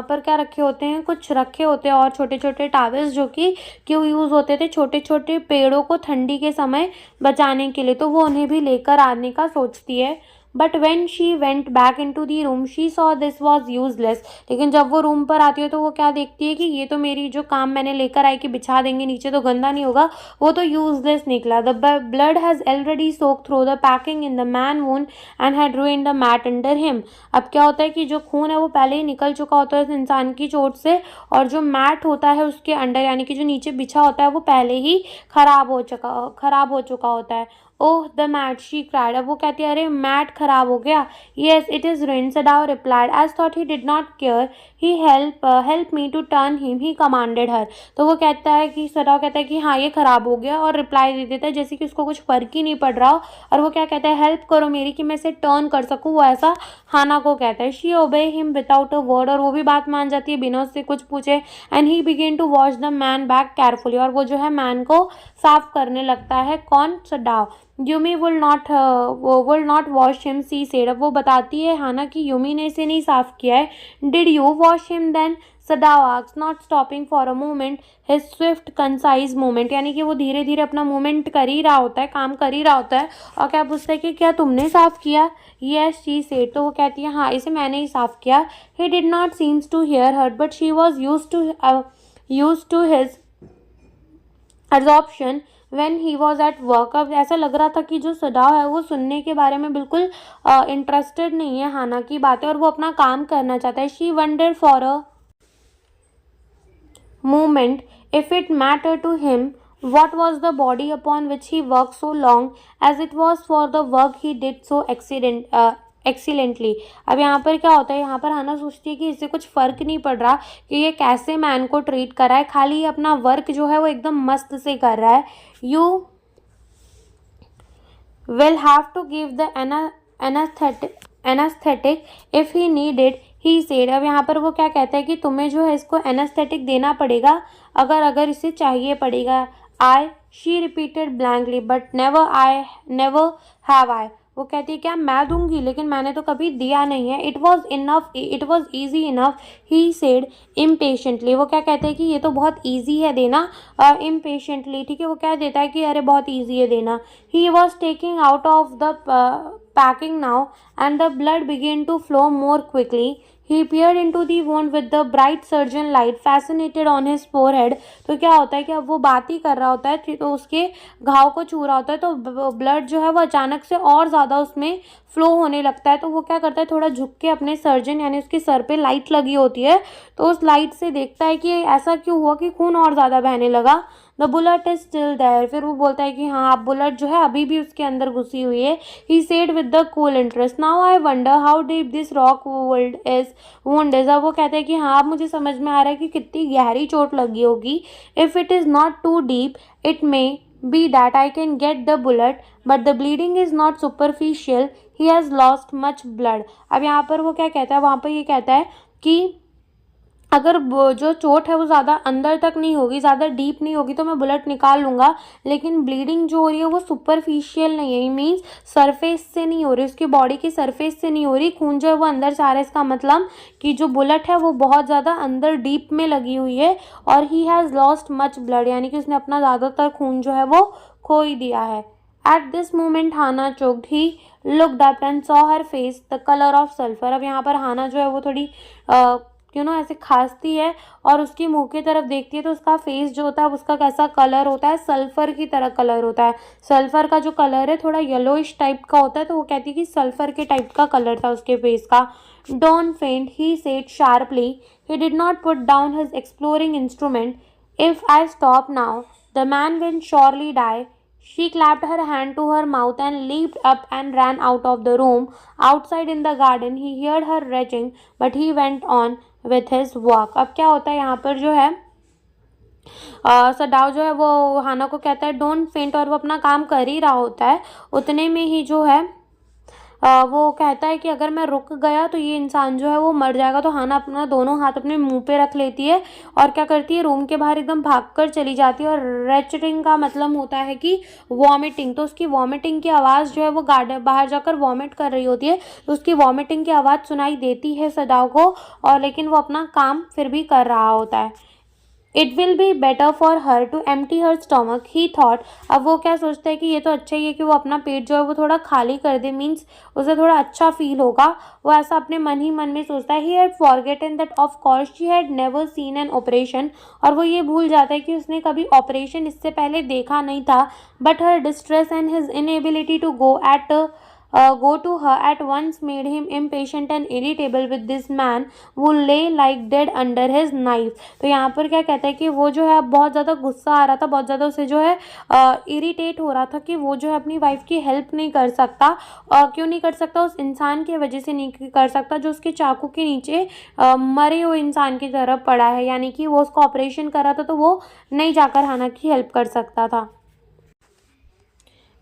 S1: पर क्या रखे होते हैं, कुछ रखे होते हैं और छोटे छोटे टॉवल्स जो कि क्यों यूज़ होते थे, छोटे छोटे पेड़ों को ठंडी के समय बचाने के लिए, तो वो उन्हें भी लेकर आने का सोचती है। But when she went back in to the room she saw this was useless, लेकिन जब वो रूम पर आती है तो वो क्या देखती है कि ये तो मेरी जो काम मैंने लेकर आई कि बिछा देंगे नीचे तो गंदा नहीं होगा, वो तो यूजलेस निकला। The blood has already soak through the packing in the man wound and had ruined the mat under him. अब क्या होता है कि जो खून है वो पहले ही निकल चुका होता है उस इंसान की चोट से और जो मैट होता है उसके अंडर यानी कि जो नीचे बिछा होता है वो पहले ही खराब हो चुका होता है। Oh the mat she cried, अब वो कहती है अरे मैट खराब हो गया। Yes it is ruined, Sadao replied as though he did not care he help me to turn him he commanded her. तो वो कहता है कि सडाव कहता है कि हाँ ये खराब हो गया और रिप्लाई दे देता है जैसे कि उसको कुछ फर्क ही नहीं पड़ रहा हो। और वो क्या कहता है, हेल्प करो मेरी कि मैं इसे टर्न कर सकूँ, वो ऐसा हाना को कहता है। शी ओबे हिम विदाउट अ वर्ड, और वो भी बात मान जाती है बिना उससे कुछ पूछे। And he began to wash the man back carefully, और वो जो है मैन को साफ करने लगता है। कौन, Sadao. Yumi will not wash him she said, अब वो बताती है हाना कि यूमी ने इसे नहीं साफ किया है। Did you wash him then, Sadao asks not stopping for a moment his swift concise movement, यानी कि वो धीरे धीरे अपना मूवमेंट कर ही रहा होता है, काम कर ही रहा होता है। और क्या पूछता है कि क्या तुमने साफ किया। येस शी सेड, तो वो कहती है हाँ इसे मैंने ही साफ किया। He did not seems to hear her but she was use to his absorption when he was at work। अब ऐसा लग रहा था कि जो सडाव है वो सुनने के बारे में बिल्कुल इंटरेस्टेड नहीं है हाना की बातें और वो अपना काम करना चाहता है। She wonder for a moment if it mattered to him what was the body upon which he worked so long as it was for the work he did so excellently. अब यहाँ पर क्या होता है, यहाँ पर हाना सोचती है कि इससे कुछ फ़र्क नहीं पड़ रहा कि ये कैसे मैन को ट्रीट कर रहा है, खाली अपना वर्क जो है वो एकदम मस्त से कर रहा है। You will have to give the anaesthetic if he needed he said. अब यहाँ पर वो क्या कहता है कि तुम्हें जो है इसको एनास्थेटिक देना पड़ेगा अगर इसे चाहिए पड़ेगा। I, she repeated blankly, but never have I. वो कहती है क्या मैं दूंगी, लेकिन मैंने तो कभी दिया नहीं है। It was easy enough he said impatiently. वो क्या कहते हैं कि ये तो बहुत ईजी है देना, इम्पेशेंटली, ठीक है, वो क्या देता है कि अरे बहुत ईजी है देना। He was taking out of the packing now and the blood began to flow more quickly. He peered into the wound with the bright surgeon light fascinated on his forehead. तो क्या होता है कि अब वो बात ही कर रहा होता है तो उसके घाव को छू रहा होता है तो ब्लड जो है वो अचानक से और ज़्यादा उसमें फ्लो होने लगता है। तो वो क्या करता है, थोड़ा झुक के अपने सर्जन यानी उसके सर पे लाइट लगी होती है तो उस लाइट से देखता है कि ऐसा क्यों हुआ कि खून और ज़्यादा बहने लगा। The bullet is still there. फिर वो बोलता है कि हाँ, अब बुलेट जो है अभी भी उसके अंदर घुसी हुई है। He said with the cool interest, now I wonder how deep this rock wound is. अब वो कहते हैं कि हाँ, अब मुझे समझ में आ रहा है कि कितनी गहरी चोट लगी होगी। If it is not too deep it may be that I can get the bullet, but the bleeding is not superficial. He has lost much blood. अब यहाँ पर वो क्या कहता है, वहाँ पर ये कहता है कि अगर जो चोट है वो ज़्यादा अंदर तक नहीं होगी, ज़्यादा डीप नहीं होगी तो मैं बुलेट निकाल लूँगा, लेकिन ब्लीडिंग जो हो रही है वो सुपरफिशियल नहीं है। मीन्स सरफेस से नहीं हो रही, उसकी बॉडी की सरफेस से नहीं हो रही, खून जो है वो अंदर से आ रहा है। इसका मतलब कि जो बुलेट है वो बहुत ज़्यादा अंदर डीप में लगी हुई है। और he has lost much blood, यानी कि उसने अपना ज़्यादातर खून जो है वो खो ही दिया है। At this moment Hana choked, he looked up and saw her face the colour of sulphur. अब यहाँ पर हाना जो है वो थोड़ी ऐसे खांसती है और उसकी मुंह की तरफ देखती है तो उसका फेस जो होता है उसका कैसा कलर होता है, सल्फर की तरह कलर होता है। सल्फर का जो कलर है थोड़ा येलोइश टाइप का होता है, तो वो कहती है कि सल्फर के टाइप का कलर था उसके फेस का। Don't faint, he said sharply. He did not put down his exploring instrument. If I stop now the man will surely die. She clapped her hand to her mouth and leaped up and ran out of the room. Outside in the garden, he heard her retching, but he went on with his walk. अब क्या होता है यहाँ पर जो है सदाव जो है वो हाना को कहता है डोंट फेंट, और वो अपना काम कर ही रहा होता है। उतने में ही जो है वो कहता है कि अगर मैं रुक गया तो ये इंसान जो है वो मर जाएगा। तो हाना अपना दोनों हाथ अपने मुंह पे रख लेती है और क्या करती है, रूम के बाहर एकदम भागकर चली जाती है। और रेचटिंग का मतलब होता है कि वॉमिटिंग, तो उसकी वॉमिटिंग की आवाज़ जो है वो गार्डन बाहर जाकर वॉमिट कर रही होती है, तो उसकी वॉमिटिंग की आवाज़ सुनाई देती है सदाव को, और लेकिन वो अपना काम फिर भी कर रहा होता है। It will be better for her to empty her stomach, he thought. अब वो क्या सोचता है कि ये तो अच्छा ही है कि वो अपना पेट जो है वो थोड़ा खाली कर दे, मीन्स उसे थोड़ा अच्छा फील होगा। वो ऐसा अपने मन ही मन में सोचता है। He had forgotten that of course she had never seen an operation, और वो ये भूल जाता है कि उसने कभी ऑपरेशन इससे पहले देखा नहीं था। But her distress and his inability to go to her at once made him impatient and irritable with this man who lay like dead under his knife। तो यहाँ पर क्या कहता है कि वो जो है बहुत ज़्यादा गुस्सा आ रहा था, बहुत ज़्यादा उसे जो है इरिटेट हो रहा था कि वो जो है अपनी वाइफ की हेल्प नहीं कर सकता। क्यों नहीं कर सकता? उस इंसान की वजह से नहीं कर सकता जो उसके चाकू के नीचे मरे हुए इंसान की तरफ पड़ा है, यानी कि वो उसको ऑपरेशन कर रहा था तो वो नहीं जाकर हाना की हेल्प कर सकता था।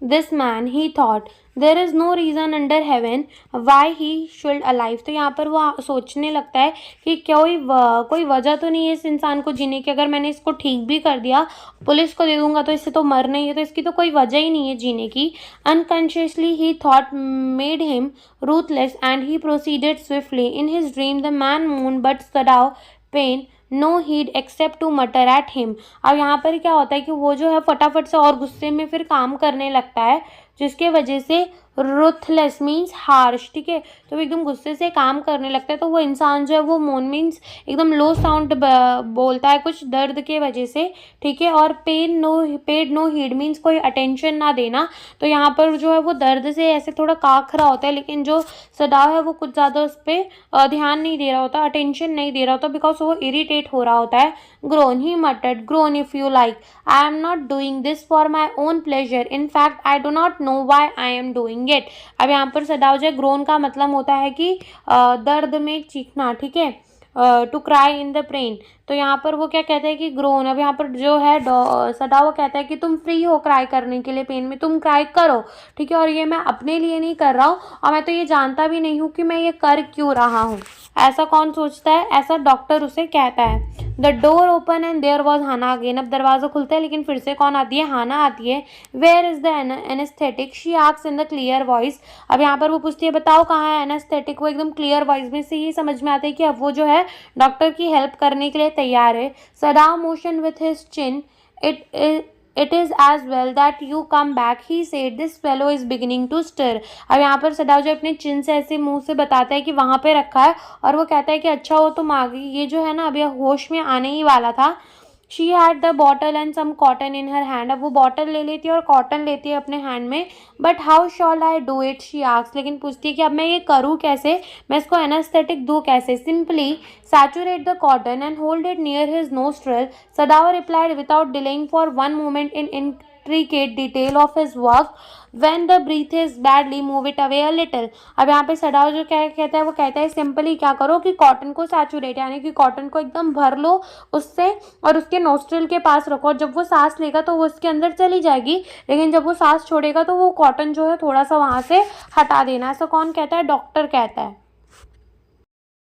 S1: This man, he thought, there is no reason under heaven why he should alive। तो यहाँ पर वो सोचने लगता है कि कोई वजह तो नहीं है इस इंसान को जीने की। अगर मैंने इसको ठीक भी कर दिया, पुलिस को दे दूंगा तो इससे तो मरना ही है, तो इसकी तो कोई वजह ही नहीं है जीने की। Unconsciously he thought made him ruthless and he proceeded swiftly। In his dream the man moaned but Sadav pain no heed except to mutter at him. अब यहाँ पर क्या होता है कि वो जो है फटाफट से और गुस्से में फिर काम करने लगता है, जिसके वजह से रुथलेस मीन्स हार्श, ठीक है, तो वो एकदम गुस्से से काम करने लगता है। तो वो इंसान जो है वो मोन मीन्स एकदम लो साउंड बोलता है कुछ दर्द के वजह से, ठीक है। और पेड नो हीड मीन्स कोई अटेंशन ना देना। तो यहाँ पर जो है वो दर्द से ऐसे थोड़ा काख रहा होता है, लेकिन जो सदाव है वो कुछ ज़्यादा उस पर ध्यान नहीं दे रहा होता, अटेंशन नहीं दे रहा होता, बिकॉज वो इरीटेट हो रहा होता है। Grown, he मटर्ड, grown if you like, I am not doing this for my own pleasure, in fact I do not know why I am doing it. अब यहाँ पर सदाव जो ग्रोन का मतलब होता है कि दर्द में चीखना, ठीक है, to cry in the pain. तो यहाँ पर वो क्या कहता है कि ग्रोन, अब यहाँ पर जो है सदाव कहता है कि तुम फ्री हो क्राई करने के लिए, पेन में तुम क्राई करो, ठीक है, और ये मैं अपने लिए नहीं कर रहा हूँ और मैं तो ये जानता भी नहीं हूँ कि मैं ये कर क्यों रहा हूँ। ऐसा कौन सोचता है? ऐसा डॉक्टर उसे कहता है। The door open and there was Hana again. अब दरवाज़ा खुलता है लेकिन फिर से कौन आती है? हाना आती है। Where is the anaesthetic, she asks in the clear voice. अब यहाँ पर वो पूछती है बताओ कहाँ है एनेस्थेटिक। वो एकदम क्लियर वॉइस में से ये समझ में आता है कि अब वो जो है डॉक्टर की हेल्प करने के लिए तैयार है। सदाव motion with his chin, it It is as well that you come back, he said. This fellow is beginning to stir. अब यहाँ पर सदाव जो अपने चिन से ऐसे मुंह से बताता है कि वहाँ पे रखा है, और वो कहता है कि अच्छा हो तुम आ गई, ये जो है ना अभी होश में आने ही वाला था. She had the bottle and some cotton in her hand. अब वो बॉटल ले लेती है और कॉटन लेती है अपने हैंड में. But how shawl I do it, she asks. लेकिन पूछती है कि अब मैं ये करूँ कैसे, मैं इसको एनास्थेटिक दूँ कैसे. Simply saturate the cotton and hold it near his nostril. Sadav replied without delaying for one moment in intricate detail of his work. When the breath is badly, move it away a little. अब यहाँ पे सदाव जो क्या कहता है, वो कहता है सिंपली क्या करो कि कॉटन को सैचुरेट यानी कि कॉटन को एकदम भर लो उससे, और उसके नोस्ट्रिल के पास रखो. जब वो सांस लेगा तो वो उसके अंदर चली जाएगी, लेकिन जब वो सांस छोड़ेगा तो वो कॉटन जो है थोड़ा सा वहाँ से हटा देना. ऐसा कौन कहता है, डॉक्टर कहता है.